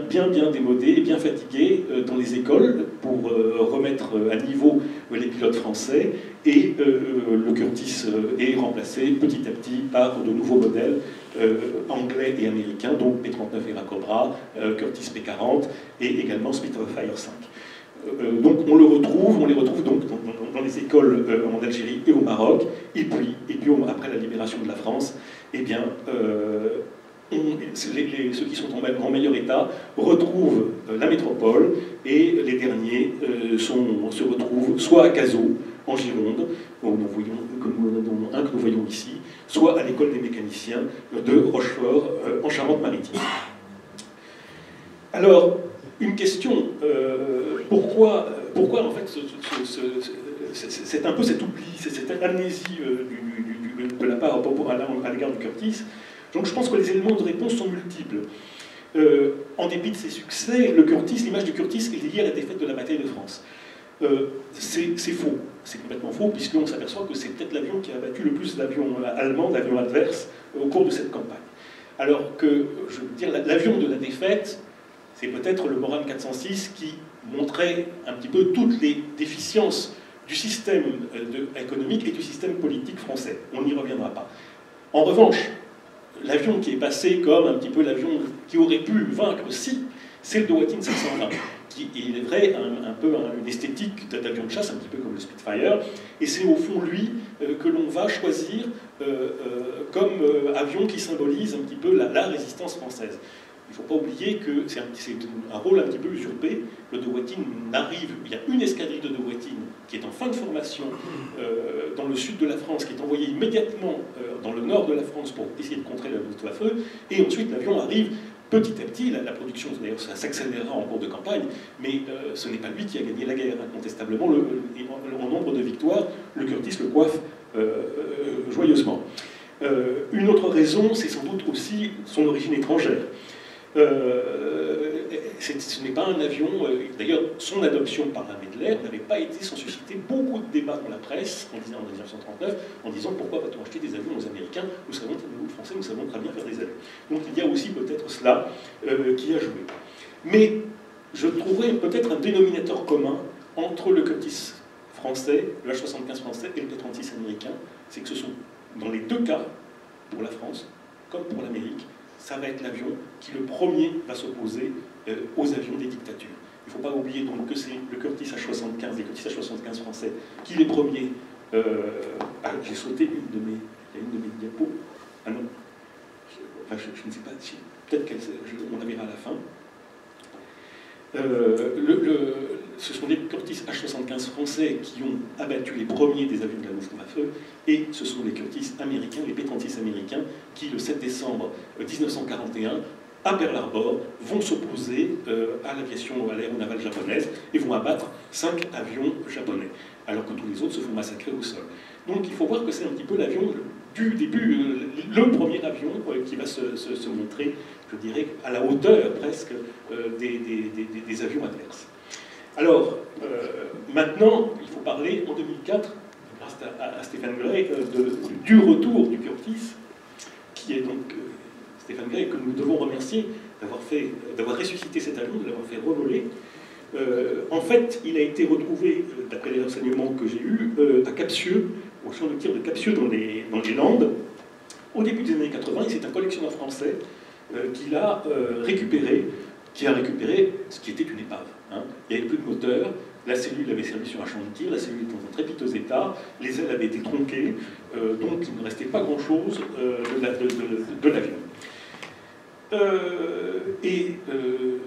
A: bien démodés et bien fatigués dans les écoles pour remettre à niveau les pilotes français. Et le Curtis est remplacé petit à petit par de nouveaux modèles anglais et américains, donc P-39 Airacobra, Curtis P-40 et également Spitfire 5. Donc on les retrouve donc dans les écoles en Algérie et au Maroc, et puis après la libération de la France, eh bien, ceux qui sont en meilleur état retrouvent la métropole, et les derniers se retrouvent soit à Cazaux, en Gironde, dont nous voyons ici, soit à l'école des mécaniciens de Rochefort, en Charente-Maritime. Alors, une question, pourquoi en fait c'est un peu cet oubli, cette amnésie de la part à l'égard du Curtis? Donc je pense que les éléments de réponse sont multiples. En dépit de ses succès, l'image du Curtis est liée à la défaite de la bataille de France. C'est faux, c'est complètement faux, puisqu'on s'aperçoit que c'est peut-être l'avion qui a abattu le plus d'avions allemands, d'avions adverses, au cours de cette campagne. Alors que, je veux dire, l'avion de la défaite, c'est peut-être le Morane 406 qui montrait un petit peu toutes les déficiences du système économique et du système politique français. On n'y reviendra pas. En revanche, l'avion qui est passé comme un petit peu l'avion qui aurait pu vaincre, si, c'est le Dewatin 520, qui, il est vrai, un peu une esthétique d'avion de chasse, un petit peu comme le Spitfire, et c'est au fond lui que l'on va choisir comme avion qui symbolise un petit peu la résistance française. Il ne faut pas oublier que c'est un rôle un petit peu usurpé. Le Dewatin arrive, il y a une escadrille de Dewatin qui est en fin de formation dans le sud de la France, qui est envoyée immédiatement dans le nord de la France pour essayer de contrer la Luftwaffe, et ensuite l'avion arrive petit à petit. La production, d'ailleurs, ça s'accélérera en cours de campagne, mais ce n'est pas lui qui a gagné la guerre, incontestablement. En nombre de victoires, le Curtis le coiffe joyeusement. Une autre raison, c'est sans doute aussi son origine étrangère. Ce n'est pas un avion, d'ailleurs son adoption par l'armée de l'air n'avait pas été sans susciter beaucoup de débats dans la presse en 1939, en disant pourquoi va-t-on acheter des avions aux Américains, nous Français nous savons très bien faire des avions. Donc il y a aussi peut-être cela qui a joué. Mais je trouverais peut-être un dénominateur commun entre le Curtis français, le H-75 français et le P-36 américain, c'est que ce sont dans les deux cas, pour la France comme pour l'Amérique, ça va être l'avion qui le premier va s'opposer aux avions des dictatures. Il ne faut pas oublier donc que c'est le Curtis H-75, les Curtis H-75 français, qui les premiers... j'ai sauté une de mes diapos. Ah non, je ne sais pas, peut-être qu'on la verra à la fin. Ce sont les Curtis H-75 français qui ont abattu les premiers des avions de la Luftwaffe, et ce sont les Curtis américains, les P-36 américains, qui le 7 décembre 1941, à Pearl Harbor, vont s'opposer à l'aéronavale japonaise et vont abattre 5 avions japonais, alors que tous les autres se font massacrer au sol. Donc il faut voir que c'est un petit peu l'avion du début, le premier avion qui va se montrer, je dirais, à la hauteur presque des avions adverses. Alors, maintenant, il faut parler, en 2004, grâce à Stephen Gray, du retour du Curtis, qui est donc Stephen Gray, que nous devons remercier d'avoir ressuscité cet avion, de l'avoir fait revoler. En fait, il a été retrouvé, d'après les renseignements que j'ai eus, à Capsieux, au champ de tir de Capsieux dans les Landes, au début des années 80, et c'est un collectionneur français qui a récupéré ce qui était une épave. Hein. Il n'y avait plus de moteur, la cellule avait servi sur un champ de tir, la cellule était dans un très piteux état, les ailes avaient été tronquées, donc il ne restait pas grand-chose de l'avion.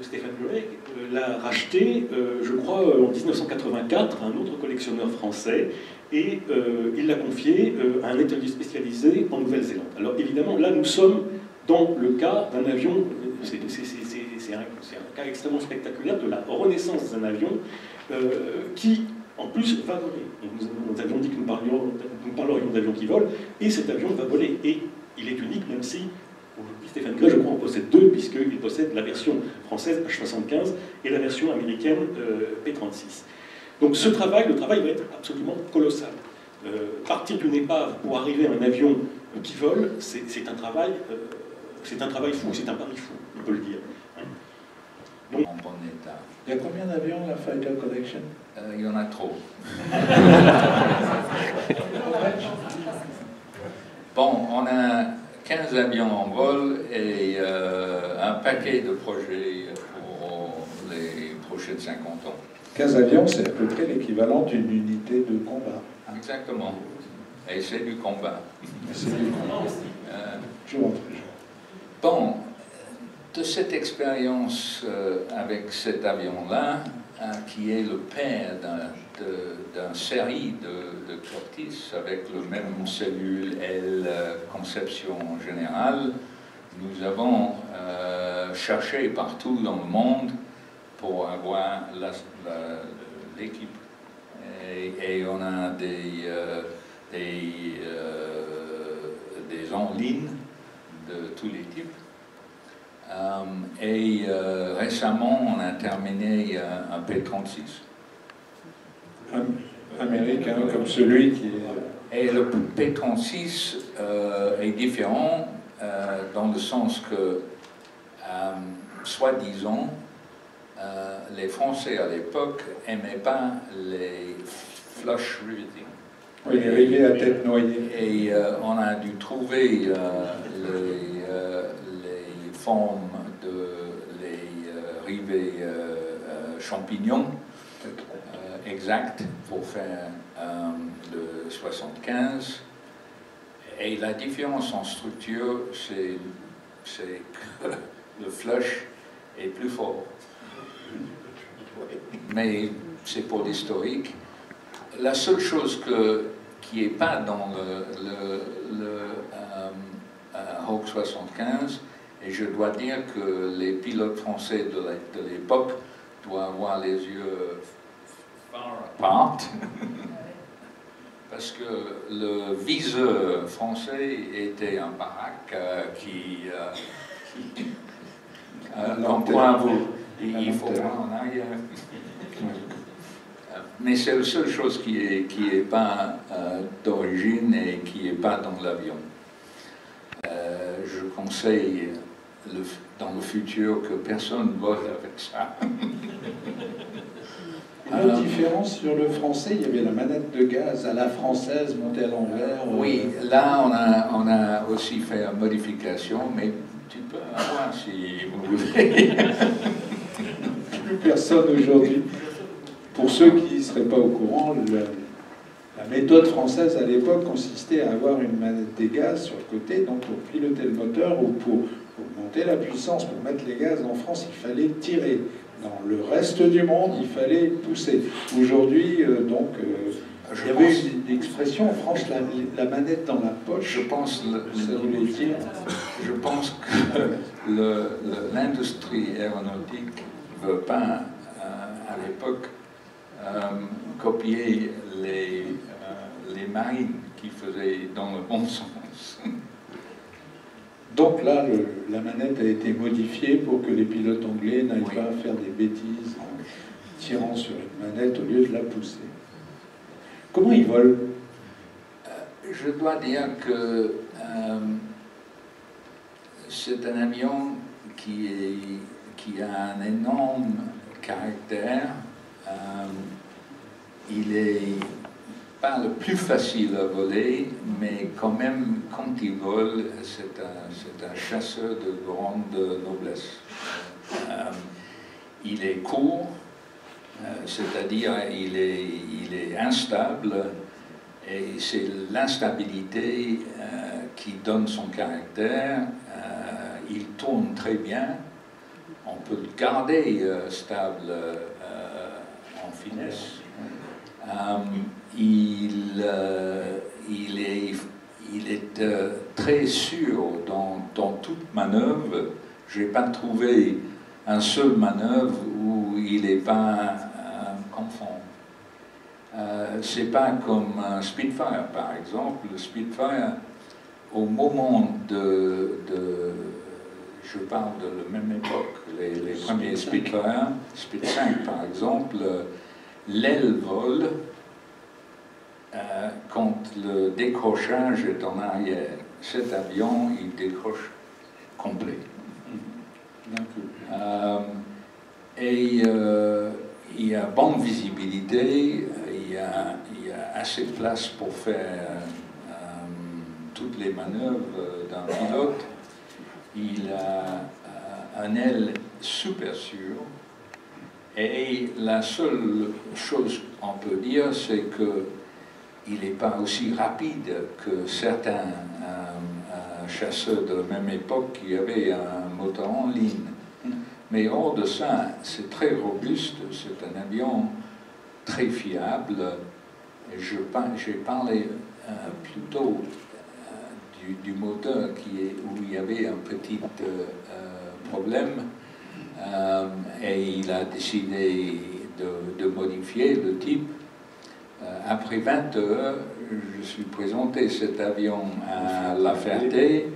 A: Stephen Gray l'a racheté, je crois, en 1984 à un autre collectionneur français, et il l'a confié à un atelier spécialisé en Nouvelle-Zélande. Alors évidemment, là nous sommes dans le cas d'un avion, c'est un cas extrêmement spectaculaire de la renaissance d'un avion qui, en plus, va voler. Nous avions dit que nous parlerions d'avions qui volent, et cet avion va voler. Et il est unique, même si, aujourd'hui, Stephen Gray, je crois, en possède deux, puisqu'il possède la version française H-75 et la version américaine P-36. Donc le travail va être absolument colossal. Partir d'une épave pour arriver à un avion qui vole, c'est un travail fou, c'est un pari fou, on peut le dire.
D: Donc, en bon état.
C: Il y a combien d'avions, la Fighter Collection?
D: Il y en a trop. Bon, on a 15 avions en vol et un paquet de projets pour les prochaines 50 ans.
C: 15 avions, c'est à peu près l'équivalent d'une unité de combat.
D: Exactement. Et c'est du combat.
C: C'est du combat. Jour après jour.
D: Bon, de cette expérience avec cet avion-là, qui est le père d'une série de Curtiss avec le même cellule L conception générale, nous avons cherché partout dans le monde pour avoir l'équipe. Et on a des en ligne de tous les types. Récemment, on a terminé un P-36.
C: Américain, comme celui qui est...
D: Et le P-36 est différent dans le sens que, soi-disant, les Français à l'époque n'aimaient pas les flush riveting.
C: Oui, les rivets à tête noyée.
D: Et on a dû trouver les formes les rivets champignons exacts pour faire le 75. Et la différence en structure, c'est que le flush est plus fort. Mais c'est pour l'historique. La seule chose qui n'est pas dans le Hawk 75, et je dois dire que les pilotes français de l'époque doivent avoir les yeux far apart, parce que le viseur français était un baraque comme quoi il faut voir en arrière. Mais c'est la seule chose qui est pas d'origine et qui n'est pas dans l'avion. Je conseille dans le futur que personne vole avec ça.
C: La différence sur le français, il y avait la manette de gaz à la française montée à l'envers.
D: Oui, là on a aussi fait une modification, mais tu peux avoir si vous voulez.
C: Plus personne aujourd'hui. Pour ceux qui ne seraient pas au courant, la méthode française à l'époque consistait à avoir une manette des gaz sur le côté, donc pour piloter le moteur ou pour monter la puissance, pour mettre les gaz en France, il fallait tirer. Dans le reste du monde, il fallait pousser. Aujourd'hui, il y avait une expression en France, la manette dans la poche.
D: Je pense,
C: ça voulait dire.
D: Je pense que l'industrie aéronautique ne veut pas, à l'époque, copier les marines qui faisaient dans le bon sens.
C: Donc là, la manette a été modifiée pour que les pilotes anglais n'aillent pas faire des bêtises en tirant sur une manette au lieu de la pousser. Comment ils volent?
D: Je dois dire que c'est un avion qui a un énorme caractère. Il est pas le plus facile à voler, mais quand même, quand il vole, c'est un chasseur de grande noblesse. Il est court, c'est-à-dire il est instable, et c'est l'instabilité qui donne son caractère. Il tourne très bien, on peut le garder stable en finesse. Il est très sûr dans toute manœuvre. Je n'ai pas trouvé un seul manœuvre où il n'est pas confond. C'est pas comme un Spitfire, par exemple. Le Spitfire, au moment je parle de la même époque, les premiers Spitfire, Spit 5 par exemple, l'aile vole quand le décrochage est en arrière. Cet avion, il décroche complet. Il y a bonne visibilité, il y a assez de place pour faire toutes les manœuvres d'un pilote. Il a un aile super sûr Et la seule chose qu'on peut dire, c'est qu'il n'est pas aussi rapide que certains chasseurs de la même époque qui avaient un moteur en ligne. Mais hors de ça, c'est très robuste, c'est un avion très fiable. J'ai parlé plutôt du moteur où il y avait un petit problème et il a décidé de modifier le type. Après 20 heures, je suis présenté cet avion à La Ferté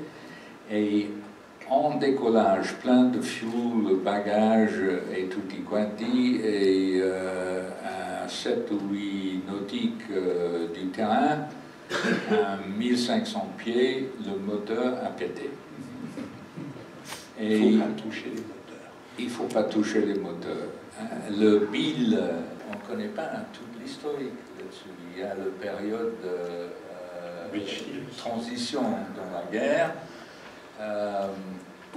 D: et en décollage, plein de fuel, bagages et tutti quanti, et à 7 ou 8 nautiques du terrain, à 1500 pieds, le moteur a pété. Et
C: il ne faut pas toucher les moteurs.
D: Il ne faut pas toucher les moteurs. Le Bill, on ne connaît pas toute l'historique là-dessus. Il y a la période de transition dans la guerre,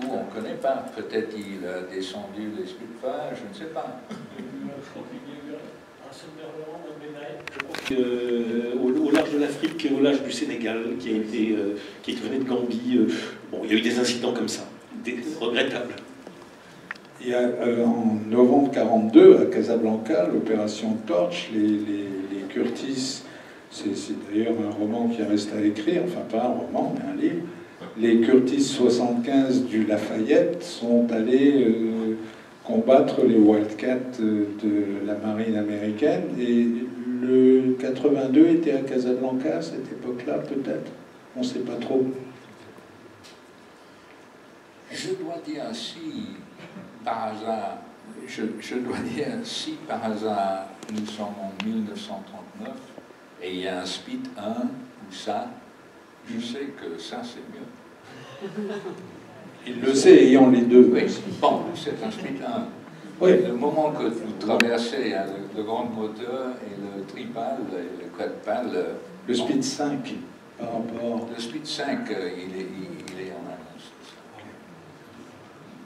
D: où on ne connaît pas. Peut-être il a descendu les Spitfire, je ne sais pas.
A: Au large de l'Afrique, au large du Sénégal, qui venait de Gambie, bon, il y a eu des incidents comme ça, regrettables.
C: Il y a en novembre 1942, à Casablanca, l'opération Torch, les Curtis, c'est d'ailleurs un roman qui reste à écrire, enfin pas un roman, mais un livre. Les Curtis 75 du Lafayette sont allés combattre les Wildcats de la marine américaine, et le 82 était à Casablanca à cette époque-là, peut-être. On ne sait pas trop.
D: Je dois dire si par hasard, si par hasard nous sommes en 1939 et il y a un Spit 1 ou ça, je sais que ça c'est mieux.
C: Il le sait, ayant les deux.
D: Oui, bon, c'est un Spit 1.
C: Oui.
D: Le moment que vous traversez le grand moteur et le tripale et le quadpale.
C: Le Spit 5 par rapport.
D: Le Spit 5, il est en avance.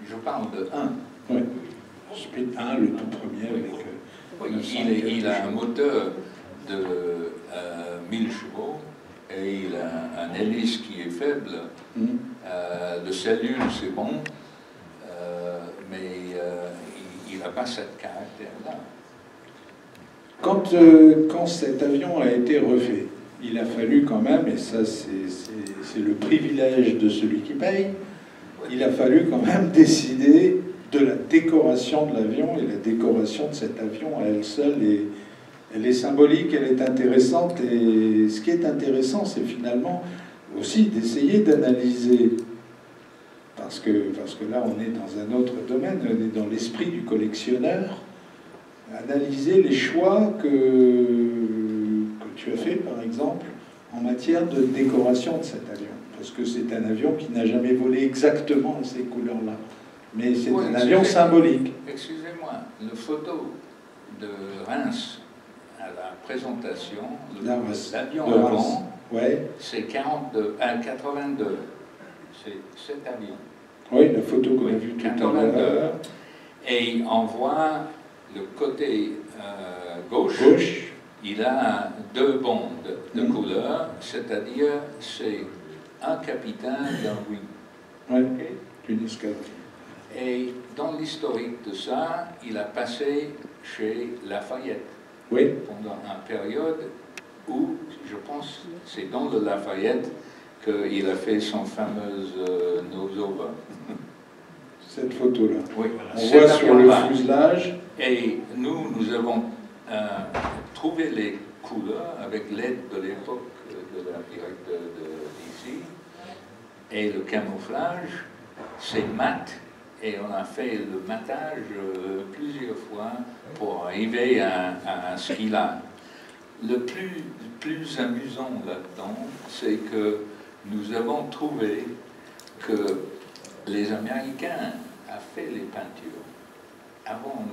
D: Je parle de 1.
C: Oui. Spit 1, le tout premier avec.
D: Oui, il a un moteur de 1000 chevaux et il a un hélice qui est faible. Le cellule, c'est bon, mais il n'a pas ce caractère-là.
C: Quand cet avion a été refait, il a fallu quand même, et ça c'est le privilège de celui qui paye, il a fallu quand même décider de la décoration de l'avion, et la décoration de cet avion à elle seule, elle est symbolique, elle est intéressante, et ce qui est intéressant, c'est finalement aussi d'essayer d'analyser, parce que là on est dans un autre domaine, on est dans l'esprit du collectionneur, analyser les choix que tu as fait par exemple en matière de décoration de cet avion, parce que c'est un avion qui n'a jamais volé exactement ces couleurs-là, mais c'est un avion symbolique.
D: Excusez-moi, le photo de Reims à la présentation, l'avion avant,
C: ouais.
D: C'est 82. C'est cet avion.
C: Oui, la photo qu'on a vue tout à l'heure.
D: Et on voit le côté gauche, il a deux bandes de couleurs, c'est-à-dire c'est un capitaine d'un wing.
C: Oui, une escadron.
D: Et dans l'historique de ça, il a passé chez Lafayette.
C: Oui.
D: Pendant une période où, je pense, c'est dans le Lafayette qu'il a fait son fameuse nose-over.
C: Cette photo-là.
D: Oui,
C: on voit sur le fuselage.
D: Et nous avons trouvé les couleurs avec l'aide de l'époque de la directeur d'ici. Et le camouflage, c'est mat. Et on a fait le matage plusieurs fois pour arriver à ce qu'il a. Le plus amusant là-dedans, c'est que nous avons trouvé que les Américains ont fait les peintures avant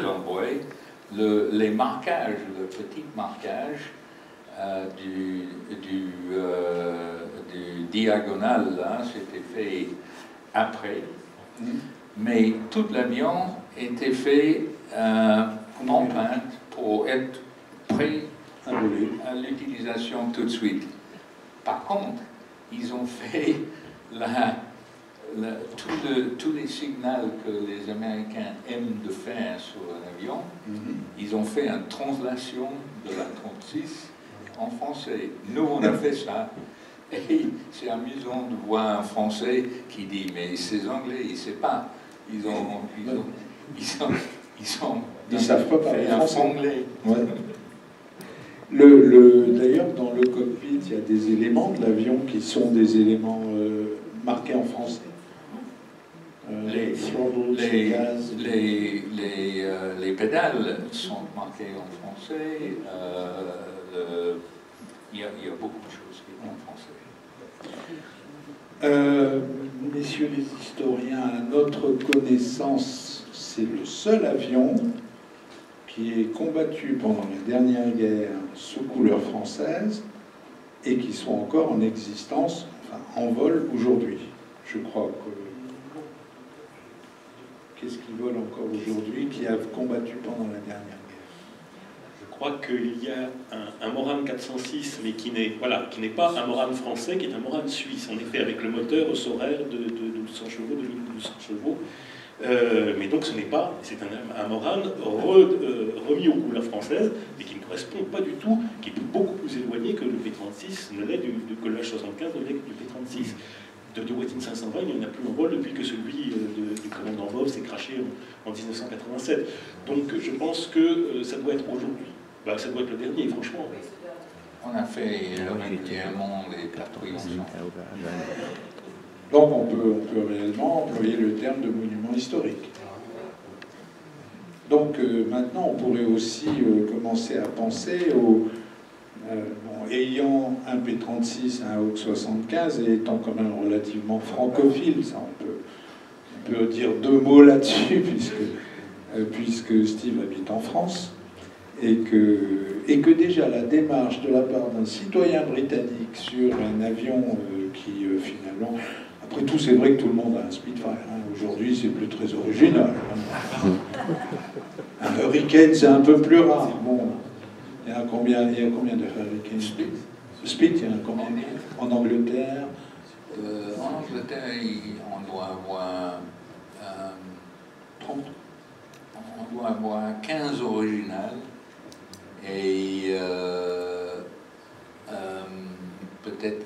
D: l'embroi, les marquages, le petit marquage du diagonal, là, c'était fait après. Mais tout l'avion été fait en peintre pour être prêt à l'utilisation tout de suite. Par contre, ils ont fait tous les signaux que les Américains aiment de faire sur un avion, ils ont fait une translation de la 36 en français. Nous, on a fait ça. Et c'est amusant de voir un Français qui dit « mais ces Anglais, ils ne savent pas. Ils
C: savent pas parler français.
D: Anglais. »
C: Ouais. D'ailleurs, dans le cockpit, il y a des éléments de l'avion qui sont des éléments marqués en français.
D: Les pédales sont marquées en français. Il y a beaucoup de choses qui sont en français.
C: Messieurs les historiens, à notre connaissance, c'est le seul avion qui est combattu pendant la dernière guerre sous couleur française et qui soit encore en existence, enfin en vol aujourd'hui. Je crois que... Qu'est-ce qui vole encore aujourd'hui, qui a combattu pendant la dernière guerre?
A: Je crois qu'il y a un Morane 406, mais qui n'est pas un Morane français, qui est un Morane suisse, en effet, avec le moteur Saurer de 1200 chevaux, de 1200 chevaux. Mais donc ce n'est pas, c'est un Morane remis aux couleurs françaises, mais qui ne correspond pas du tout, qui est beaucoup plus éloigné que le P-36 ne l'est, que le H-75 ne l'est du P-36. De Wettin 520, il n'y en a plus en vol depuis que celui du commandant Vov s'est craché en 1987. Donc je pense que ça doit être aujourd'hui. Bah, ça doit être le dernier, franchement.
D: On a fait régulièrement les patrouilles ensemble.
C: Donc on peut réellement employer le terme de monument historique. Donc maintenant on pourrait aussi commencer à penser aux... ayant un P-36, un Hawk 75 et étant quand même relativement francophile, ça on peut dire deux mots là-dessus puisque Steve habite en France et que déjà la démarche de la part d'un citoyen britannique sur un avion qui finalement, après tout c'est vrai que tout le monde a un Spitfire, hein. Aujourd'hui c'est plus très original, hein. Un Hurricane c'est un peu plus rare. Bon, il y a combien de Hurricanes? Spit, il y en a combien en Angleterre?
D: En Angleterre, on doit avoir
C: 30.
D: On doit avoir 15 originales et peut-être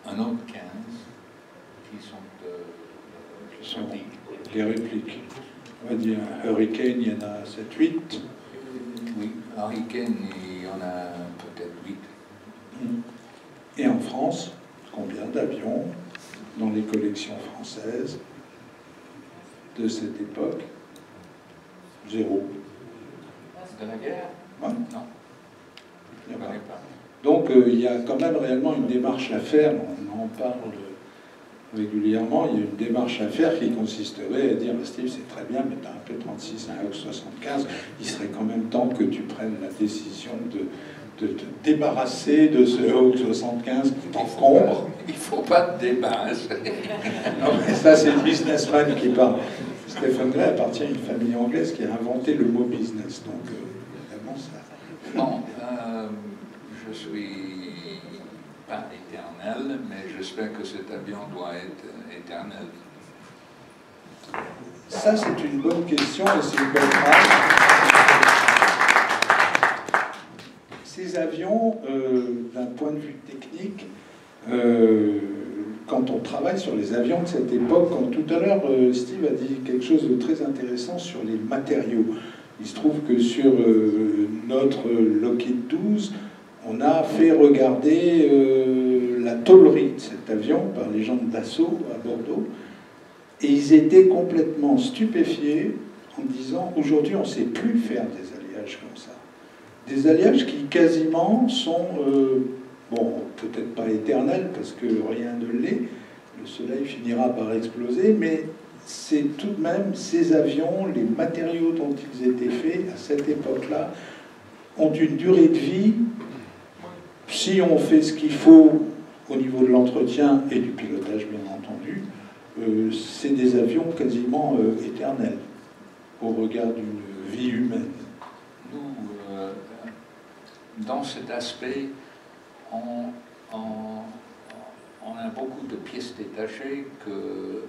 D: un autre 15 qui sont
C: les répliques. On va dire Hurricane, il y en a 7-8.
D: Oui, Hurricane, il y en a peut-être 8.
C: Et en France, combien d'avions dans les collections françaises de cette époque? 0.
D: De la guerre?
C: Ouais.
D: Non. Je ne connais pas.
C: Donc il y a quand même réellement une démarche à faire, on en parle régulièrement, il y a une démarche à faire qui consisterait à dire Steve, c'est très bien, mais tu as un P-36, un Hawk 75, il serait quand même temps que tu prennes la décision de te débarrasser de ce Hawk 75 qui t'encombre.
D: Il ne faut pas te débarrasser.
C: Non, mais ça, c'est le businessman qui parle. Stephen Gray appartient à une famille anglaise qui a inventé le mot business, donc vraiment ça.
D: Non, je suis pas éternel, mais j'espère que cet avion doit être éternel.
C: Ça, c'est une bonne question et c'est une bonne phrase. Ces avions, d'un point de vue technique, quand on travaille sur les avions de cette époque, comme tout à l'heure, Steve a dit quelque chose de très intéressant sur les matériaux. Il se trouve que sur notre Lockheed 12, on a fait regarder la tôlerie de cet avion par les gens d'Assaut à Bordeaux, et ils étaient complètement stupéfiés en disant aujourd'hui on ne sait plus faire des alliages comme ça. Des alliages qui quasiment sont, bon, peut-être pas éternels parce que rien ne l'est, le soleil finira par exploser, mais c'est tout de même ces avions, les matériaux dont ils étaient faits à cette époque-là, ont une durée de vie. Si on fait ce qu'il faut au niveau de l'entretien et du pilotage, bien entendu, c'est des avions quasiment éternels. au regard d'une vie humaine?
D: Nous, dans cet aspect, on a beaucoup de pièces détachées que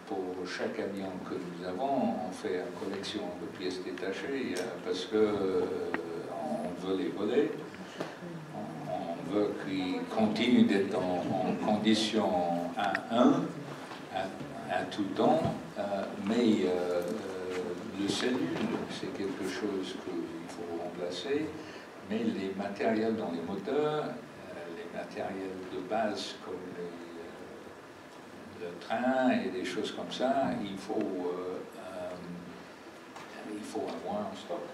D: pour chaque avion que nous avons, on fait une collection de pièces détachées parce que on veut les voler, on veut qu'ils continuent d'être en condition A1 à tout temps, mais le cellule, c'est quelque chose qu'il faut remplacer, mais les matériels dans les moteurs, les matériels de base comme le train et des choses comme ça, il faut avoir en stock.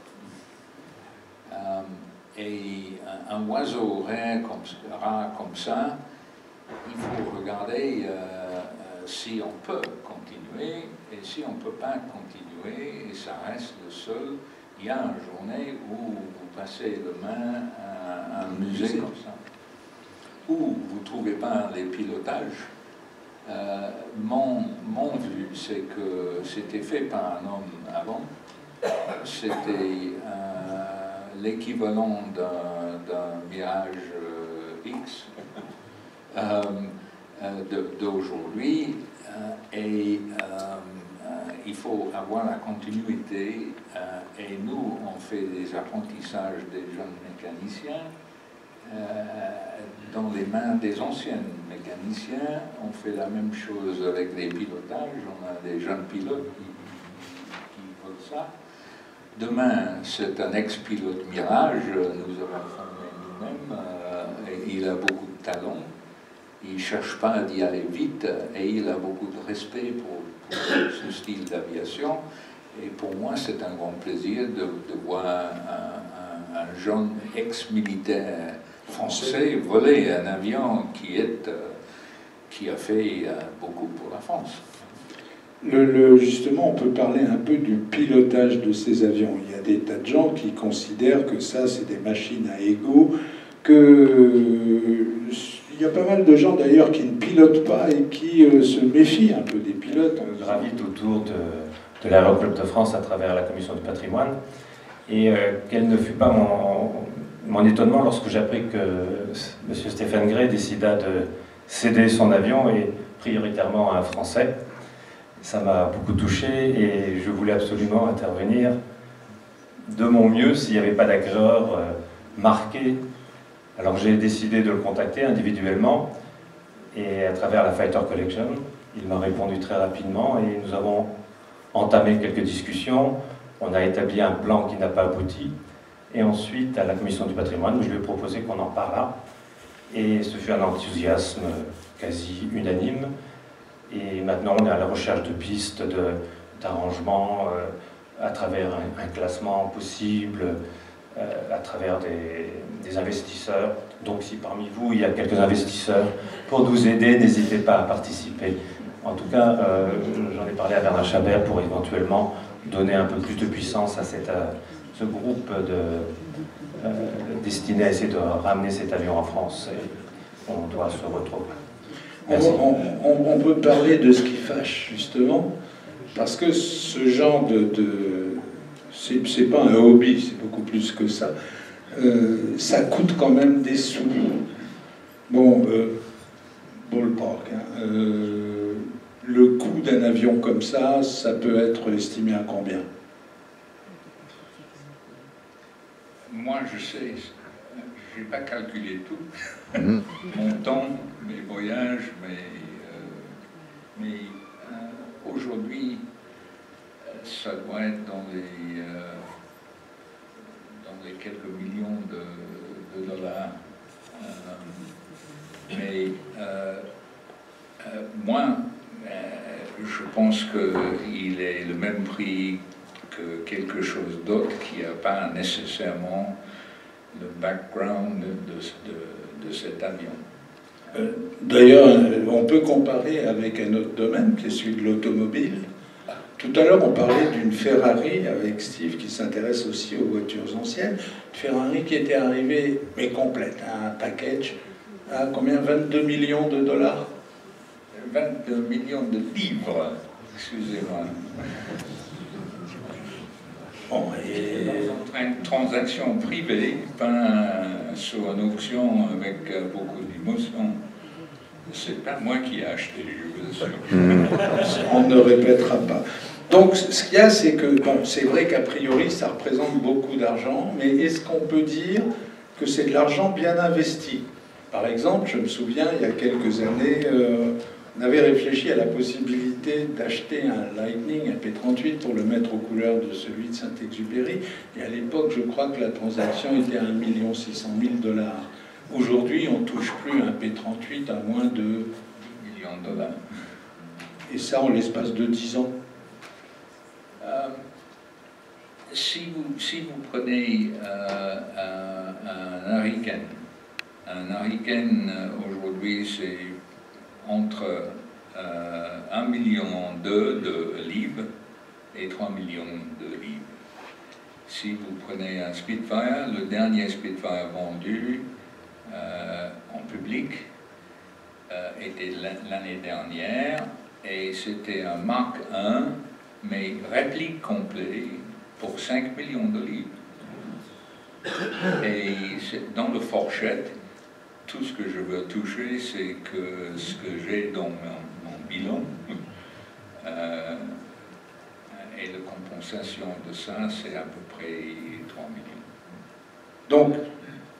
D: Et un oiseau rare comme ça, il faut regarder si on peut continuer, et si on ne peut pas continuer, et ça reste le seul, il y a une journée où vous passez le main à un musée comme ça, où vous ne trouvez pas les pilotages. Mon vue, c'est que c'était fait par un homme avant, c'était l'équivalent d'un Mirage X d'aujourd'hui, et il faut avoir la continuité, et nous on fait des apprentissages des jeunes mécaniciens dans les mains des anciens mécaniciens. On fait la même chose avec les pilotages, on a des jeunes pilotes qui veulent ça. Demain, c'est un ex-pilote Mirage, nous avons formé nous-mêmes, et il a beaucoup de talent, il ne cherche pas d'y aller vite, et il a beaucoup de respect pour ce style d'aviation. Et pour moi, c'est un grand plaisir de voir un jeune ex-militaire français voler un avion qui a fait beaucoup pour la France.
C: Justement, on peut parler un peu du pilotage de ces avions. Il y a des tas de gens qui considèrent que ça, c'est des machines à ego, il y a pas mal de gens d'ailleurs qui ne pilotent pas et qui se méfient un peu des pilotes.
E: Gravite autour de l'Aéroclub de France à travers la Commission du patrimoine. Et quel ne fut pas mon étonnement lorsque j'ai appris que M. Stéphane Gray décida de céder son avion, et prioritairement à un Français. Ça m'a beaucoup touché et je voulais absolument intervenir de mon mieux s'il n'y avait pas d'acquéreur marqué. Alors j'ai décidé de le contacter individuellement, et à travers la Fighter Collection, il m'a répondu très rapidement et nous avons entamé quelques discussions. On a établi un plan qui n'a pas abouti, et ensuite à la Commission du patrimoine, je lui ai proposé qu'on en parlât, et ce fut un enthousiasme quasi unanime. Et maintenant, on est à la recherche de pistes, d'arrangements à travers un classement possible, à travers des investisseurs. Donc si parmi vous, il y a quelques investisseurs pour nous aider, n'hésitez pas à participer. En tout cas, j'en ai parlé à Bernard Chabert pour éventuellement donner un peu plus de puissance à ce groupe destiné à essayer de ramener cet avion en France. Et on doit se retrouver.
C: On peut parler de ce qui fâche, justement, parce que ce genre c'est pas un hobby, c'est beaucoup plus que ça. Ça coûte quand même des sous. Bon, ballpark. Le coût d'un avion comme ça peut être estimé à combien?
D: Moi, je sais, je n'ai pas calculé tout. Mon temps, mes voyages, mais aujourd'hui, ça doit être dans les quelques millions de dollars. Mais moi, je pense qu'il est le même prix que quelque chose d'autre qui n'a pas nécessairement le background de cet avion.
C: D'ailleurs, on peut comparer avec un autre domaine qui est celui de l'automobile. Tout à l'heure, on parlait d'une Ferrari avec Steve qui s'intéresse aussi aux voitures anciennes. Une Ferrari qui était arrivée, mais complète, un package, à combien? 22 millions de dollars?
D: 22 millions de livres, excusez-moi.
C: Bon, et...
D: Une transaction privée, pas sur une auction avec beaucoup d'émotion. C'est pas moi qui ai acheté, je vous assure.
C: On ne répétera pas. Donc, ce qu'il y a, c'est que, bon, c'est vrai qu'a priori, ça représente beaucoup d'argent, mais est-ce qu'on peut dire que c'est de l'argent bien investi? Par exemple, je me souviens, il y a quelques années, on avait réfléchi à la possibilité d'acheter un Lightning, un P38, pour le mettre aux couleurs de celui de Saint-Exupéry. Et à l'époque, je crois que la transaction était à 1 600 000 $. Aujourd'hui, on ne touche plus un P38 à moins de 10
D: millions de dollars.
C: Et ça en l'espace de 10 ans.
D: Si vous prenez un Hurricane aujourd'hui c'est entre 1,2 million de livres et 3 millions de livres. Si vous prenez un Spitfire, le dernier Spitfire vendu en public était l'année dernière et c'était un Mark I, mais réplique complet pour 5 millions de livres. Et dans le fourchette, tout ce que je veux toucher, c'est que ce que j'ai dans mon bilan et la compensation de ça, c'est à peu près 3 millions.
C: Donc,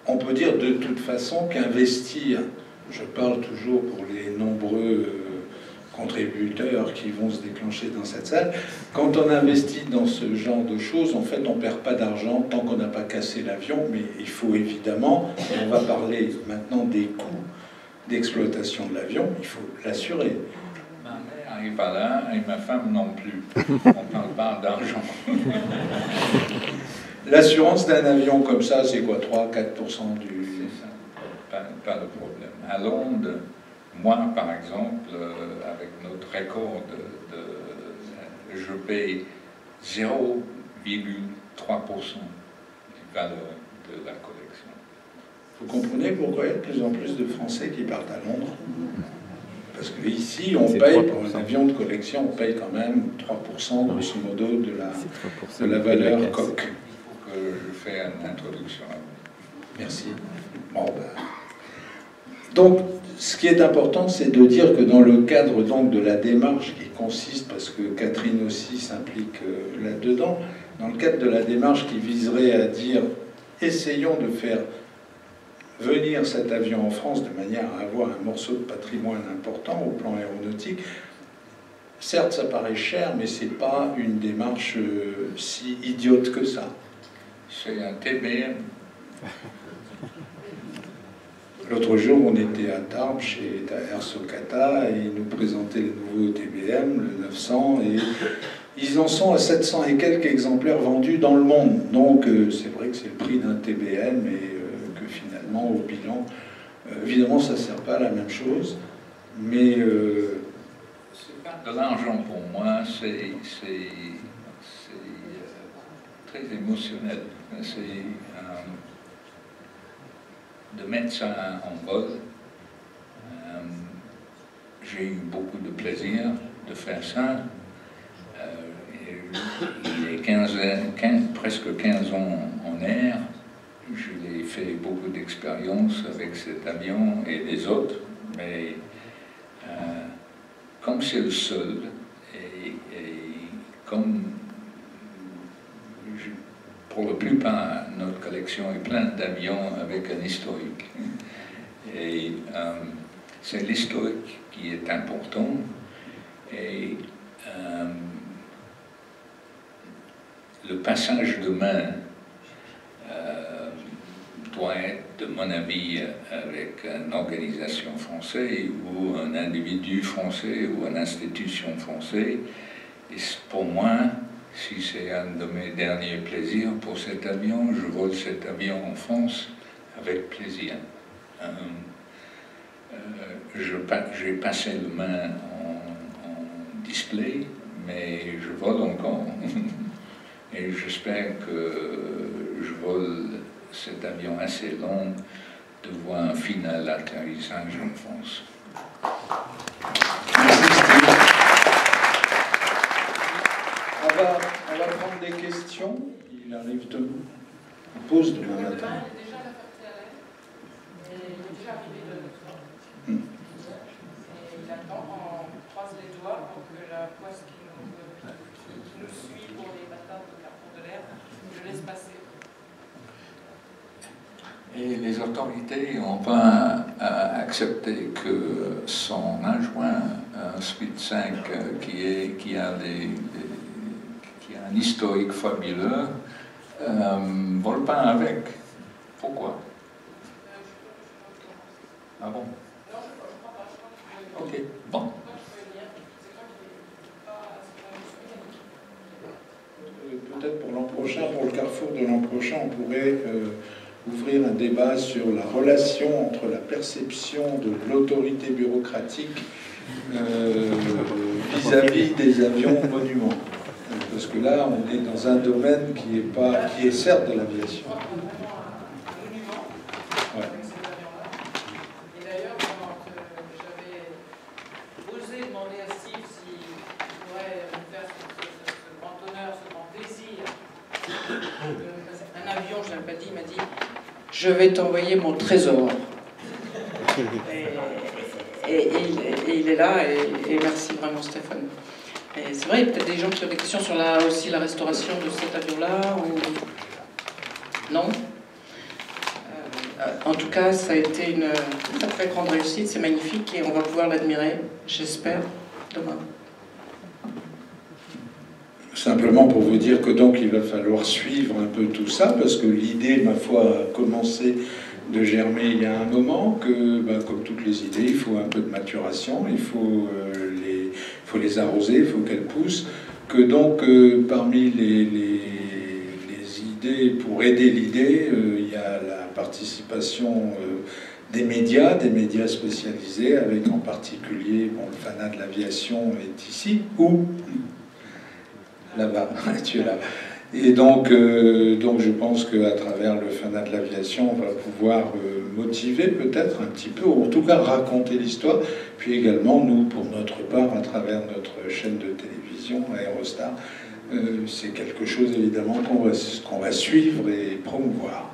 C: on peut dire de toute façon qu'investir, je parle toujours pour les nombreux contributeurs qui vont se déclencher dans cette salle, quand on investit dans ce genre de choses, en fait, on ne perd pas d'argent tant qu'on n'a pas cassé l'avion, mais il faut évidemment, on va parler maintenant des coûts d'exploitation de l'avion, il faut l'assurer.
D: Ma mère n'est pas là et ma femme non plus. On ne parle pas d'argent.
C: L'assurance d'un avion comme ça, c'est quoi, 3-4% du...
D: C'est ça, pas de problème. À Londres, moi, par exemple, avec notre record, je paye 0,3% de valeur de la collection.
C: Vous comprenez pourquoi il y a de plus en plus de Français qui partent à Londres? Parce qu'ici, on paye, pour un avion de collection, on paye quand même 3% grosso modo de la valeur coque.
D: Il faut que je fasse une introduction.
C: Merci. Bon, ben... Donc, ce qui est important, c'est de dire que dans le cadre donc, de la démarche qui consiste, parce que Catherine aussi s'implique là-dedans, dans le cadre de la démarche qui viserait à dire essayons de faire venir cet avion en France de manière à avoir un morceau de patrimoine important au plan aéronautique, certes ça paraît cher, mais ce n'est pas une démarche si idiote que ça.
D: C'est un TBM.
C: L'autre jour, on était à Tarbes, chez Air Socata, et ils nous présentaient le nouveau TBM, le 900, et ils en sont à 700 et quelques exemplaires vendus dans le monde. Donc, c'est vrai que c'est le prix d'un TBM, et que finalement, au bilan, évidemment, ça ne sert pas à la même chose, mais...
D: c'est pas de l'argent pour moi, c'est très émotionnel. C'est... de mettre ça en vol. J'ai eu beaucoup de plaisir de faire ça. Il est presque 15 ans en air. Je l'ai fait beaucoup d'expériences avec cet avion et des autres, mais comme c'est le seul, et comme pour la plupart, notre collection est pleine d'avions avec un historique. Et c'est l'historique qui est important. Et le passage de main doit être, de mon avis, avec une organisation française ou un individu français ou une institution française. Et pour moi, si c'est un de mes derniers plaisirs pour cet avion, je vole cet avion en France avec plaisir. J'ai passé le main en display, mais je vole encore. Et j'espère que je vole cet avion assez long de voir un final atterrissage en France.
C: On va prendre des questions. question. Il arrive demain. Il pose demain matin.
B: Il est déjà à la Ferté-Alais. Et il est déjà arrivé de Et il attend, on croise les doigts pour que la poisse qui nous suit pour les patates au carrefour de l'air, je laisse passer.
D: Et les autorités ont pas accepté que son adjoint, Suite 5, qui a un historique fabuleux, vole pas avec. Pourquoi? Ah bon? Ok, bon.
C: Peut-être pour l'an prochain, pour le carrefour de l'an prochain, on pourrait ouvrir un débat sur la relation entre la perception de l'autorité bureaucratique vis-à-vis des avions monuments. Parce que là, on est dans un domaine qui est certes de l'aviation. Ouais.
B: Et d'ailleurs, quand j'avais osé demander à Steve s'il pourrait me faire ce grand honneur, ce grand plaisir, un avion, je ne l'ai pas dit, il m'a dit « Je vais t'envoyer mon trésor ». Et il est là, et merci vraiment Stéphane. Et c'est vrai, il y a peut-être des gens qui ont des questions sur la restauration de cet avion-là, ou... Non ? En tout cas, ça a été une très très grande réussite, c'est magnifique, et on va pouvoir l'admirer, j'espère, demain.
C: Simplement pour vous dire que donc il va falloir suivre un peu tout ça, parce que l'idée, ma foi, a commencé de germer il y a un moment, que comme toutes les idées, il faut un peu de maturation, il faut les arroser, il faut qu'elles poussent, que donc parmi les idées, pour aider l'idée, il y a la participation des médias spécialisés, avec en particulier, le fanat de l'aviation est ici, ou là-bas, tu es là. Et donc je pense qu'à travers le fanat de l'aviation, on va pouvoir motiver peut-être un petit peu, ou en tout cas raconter l'histoire, puis également nous, pour notre part, à travers notre chaîne de télévision, Aérostar, c'est quelque chose évidemment qu'on va suivre et promouvoir.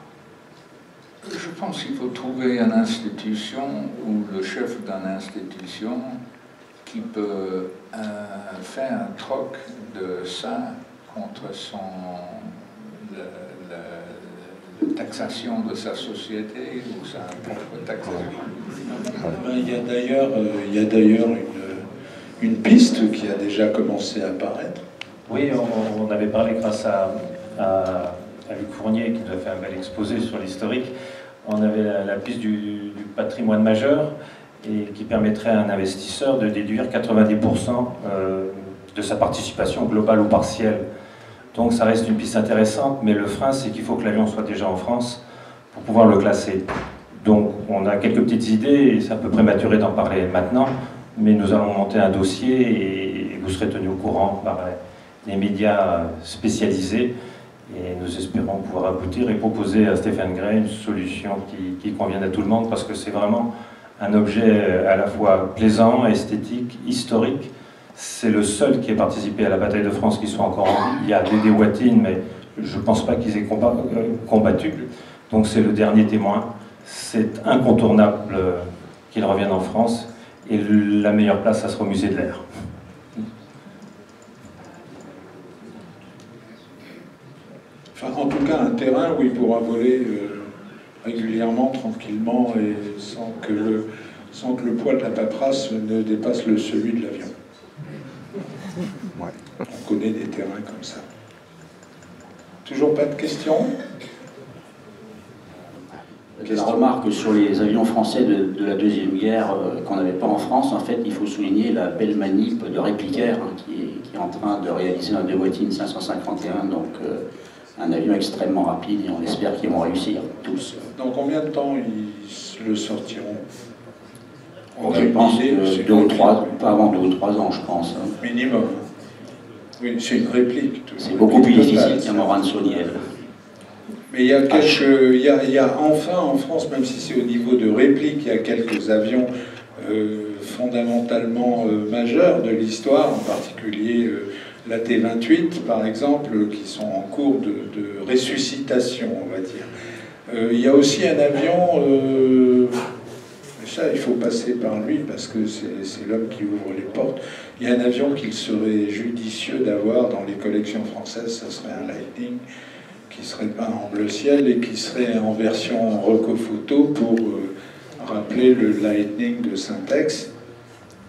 D: Je pense qu'il faut trouver une institution ou le chef d'une institution qui peut faire un troc de ça contre la taxation de sa société ou sa propre taxation.
C: Il y a d'ailleurs une piste qui a déjà commencé à apparaître.
E: Oui, on avait parlé grâce à Luc Fournier qui nous a fait un bel exposé sur l'historique. On avait la piste du patrimoine majeur et qui permettrait à un investisseur de déduire 90% de sa participation globale ou partielle. Donc ça reste une piste intéressante, mais le frein, c'est qu'il faut que l'avion soit déjà en France pour pouvoir le classer. Donc on a quelques petites idées, et c'est un peu prématuré d'en parler maintenant, mais nous allons monter un dossier et vous serez tenus au courant par les médias spécialisés. Et nous espérons pouvoir aboutir et proposer à Stéphane Gray une solution qui convienne à tout le monde, parce que c'est vraiment un objet à la fois plaisant, esthétique, historique. C'est le seul qui ait participé à la bataille de France qui soit encore en vie. Il y a Dédé Watine, mais je ne pense pas qu'ils aient combattu. Donc c'est le dernier témoin. C'est incontournable qu'il revienne en France. Et la meilleure place, ça sera au musée de l'Air.
C: Enfin, en tout cas, un terrain où il pourra voler régulièrement, tranquillement, et sans que le poids de la paperasse ne dépasse celui de l'avion. Ouais. On connaît des terrains comme ça. Toujours pas de questions?
F: La remarque sur les avions français de la Deuxième Guerre qu'on n'avait pas en France, en fait, il faut souligner la belle manip de Réplicaire qui est en train de réaliser un De Watine 551, donc un avion extrêmement rapide, et on espère qu'ils vont réussir, tous.
C: Dans combien de temps ils le sortiront?
F: Je pense pas avant 2 ou 3 ans, je pense. Hein.
C: Minimum. Oui, c'est une réplique.
F: C'est beaucoup plus difficile qu'un Morane Sauniel.
C: Mais il y a enfin en France, même si c'est au niveau de réplique, il y a quelques avions fondamentalement majeurs de l'histoire, en particulier la T-28 par exemple, qui sont en cours de ressuscitation, on va dire. Il y a aussi un avion, ça il faut passer par lui parce que c'est l'homme qui ouvre les portes. Il y a un avion qu'il serait judicieux d'avoir dans les collections françaises, ça serait un Lightning, qui serait peint en bleu ciel et qui serait en version Roco-photo pour rappeler le Lightning de Syntex,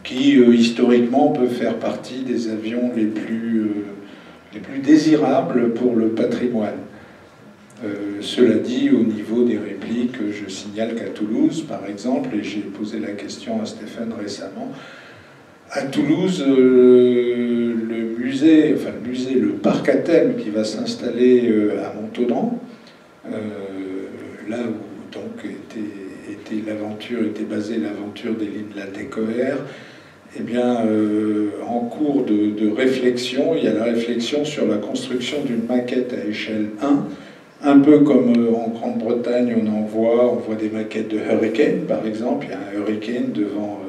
C: qui historiquement peut faire partie des avions les plus désirables pour le patrimoine. Cela dit, au niveau des répliques, je signale qu'à Toulouse, par exemple, et j'ai posé la question à Stéphane récemment, à Toulouse, le parc à thème qui va s'installer à Montaudan, là où donc était basée l'aventure d'Éline Latécoère, eh bien, en cours de réflexion, il y a la réflexion sur la construction d'une maquette à échelle 1, un peu comme en Grande-Bretagne, on voit des maquettes de Hurricane, par exemple. Il y a un Hurricane devant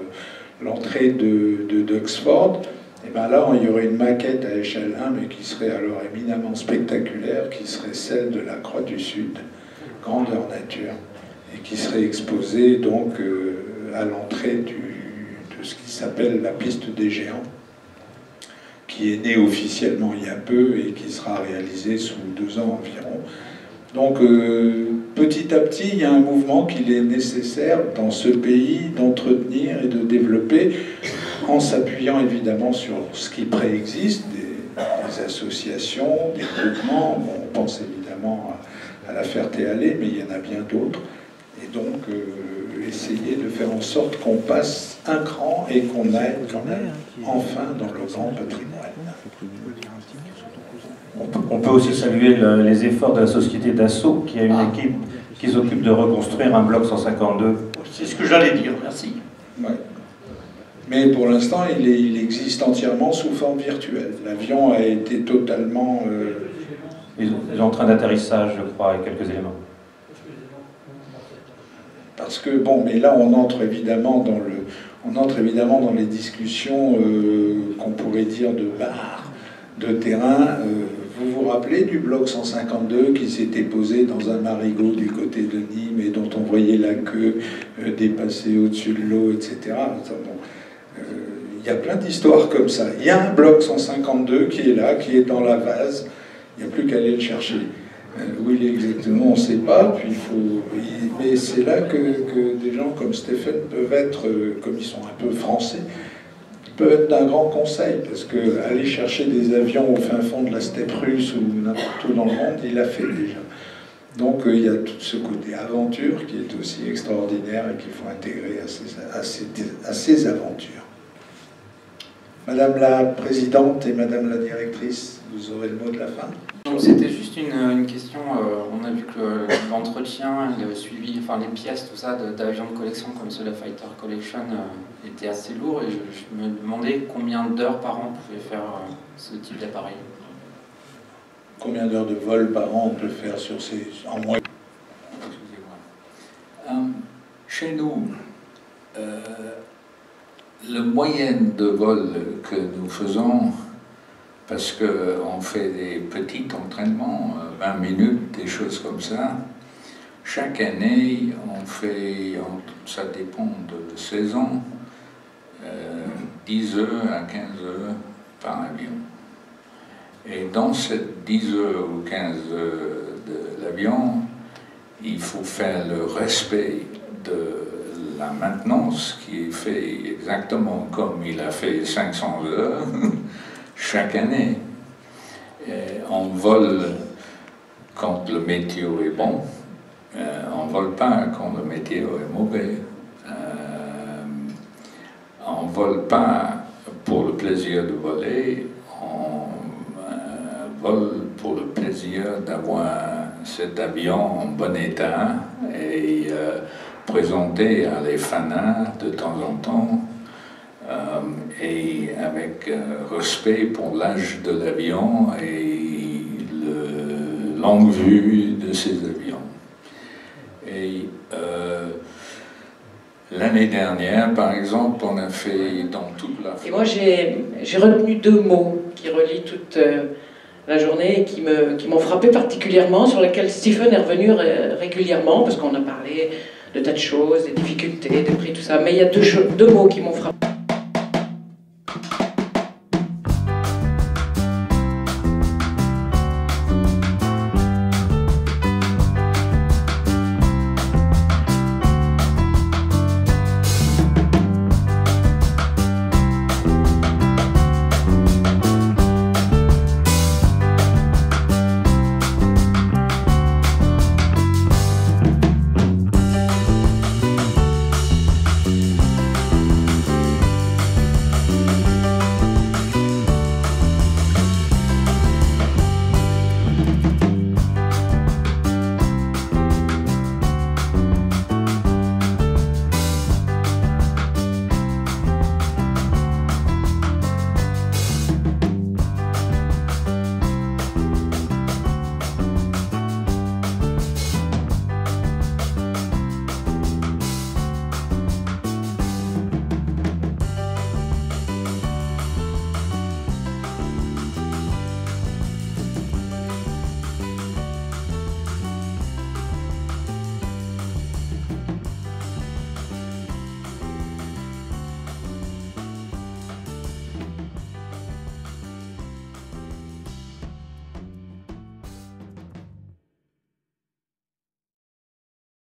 C: l'entrée d'Oxford. Et bien là, il y aurait une maquette à échelle 1, mais qui serait alors éminemment spectaculaire, qui serait celle de la Croix du Sud, grandeur nature, et qui serait exposée donc à l'entrée de ce qui s'appelle la piste des géants, qui est née officiellement il y a peu et qui sera réalisée sous 2 ans environ. Donc petit à petit, il y a un mouvement qu'il est nécessaire dans ce pays d'entretenir et de développer en s'appuyant évidemment sur ce qui préexiste, des associations, des groupements. Bon, on pense évidemment à la Ferté-Alais, mais il y en a bien d'autres. Et donc essayer de faire en sorte qu'on passe un cran et qu'on aille quand même enfin dans le grand patrimoine.
E: On peut aussi saluer les efforts de la société Dassault, qui a une équipe qui s'occupe de reconstruire un bloc 152.
G: C'est ce que j'allais dire, merci.
C: Ouais. Mais pour l'instant, il existe entièrement sous forme virtuelle. L'avion a été totalement...
E: Ils sont en train d'atterrissage, je crois, avec quelques éléments.
C: Parce que, bon, mais là, on entre évidemment dans les discussions qu'on pourrait dire de bar, de terrain. Vous vous rappelez du bloc 152 qui s'était posé dans un marigot du côté de Nîmes et dont on voyait la queue dépasser au-dessus de l'eau, etc. Il y a plein d'histoires comme ça. Il y a un bloc 152 qui est là, qui est dans la vase. Il n'y a plus qu'à aller le chercher. Où il est exactement, on ne sait pas. Puis mais c'est là que des gens comme Stéphane peuvent être, comme ils sont un peu français, peut être d'un grand conseil, parce qu'aller chercher des avions au fin fond de la steppe russe ou n'importe où dans le monde, il l'a fait déjà. Donc il y a tout ce côté aventure qui est aussi extraordinaire et qu'il faut intégrer à ces aventures. Madame la Présidente et Madame la Directrice, vous aurez le mot de la fin.
H: Donc c'était juste une question, on a vu que l'entretien, le suivi, enfin les pièces, tout ça, d'avions de collection comme ceux de la Fighter Collection était assez lourd, et je me demandais combien d'heures par an on pouvait faire ce type d'appareil.
C: Combien d'heures de vol par an on peut faire sur ces... en moyenne?
D: Excusez-moi. Chez nous, le moyenne de vol que nous faisons, parce qu'on fait des petits entraînements, 20 minutes, des choses comme ça. Chaque année, on fait, ça dépend de saison, 10 heures à 15 heures par avion. Et dans ces 10 heures ou 15 heures de l'avion, il faut faire le respect de la maintenance qui est fait exactement comme il a fait 500 heures. Chaque année, on vole quand le météo est bon, on ne vole pas quand le météo est mauvais, on ne vole pas pour le plaisir de voler, on vole pour le plaisir d'avoir cet avion en bon état et présenter à les fans de temps en temps. Et avec respect pour l'âge de l'avion et le longue vue de ces avions. Et L'année dernière, par exemple, on a fait dans toute la France.
B: Et moi, j'ai retenu 2 mots qui relient toute la journée et qui m'ont frappé particulièrement, sur lesquels Stephen est revenu régulièrement, parce qu'on a parlé de tas de choses, des difficultés, des prix, tout ça. Mais il y a 2 mots qui m'ont frappé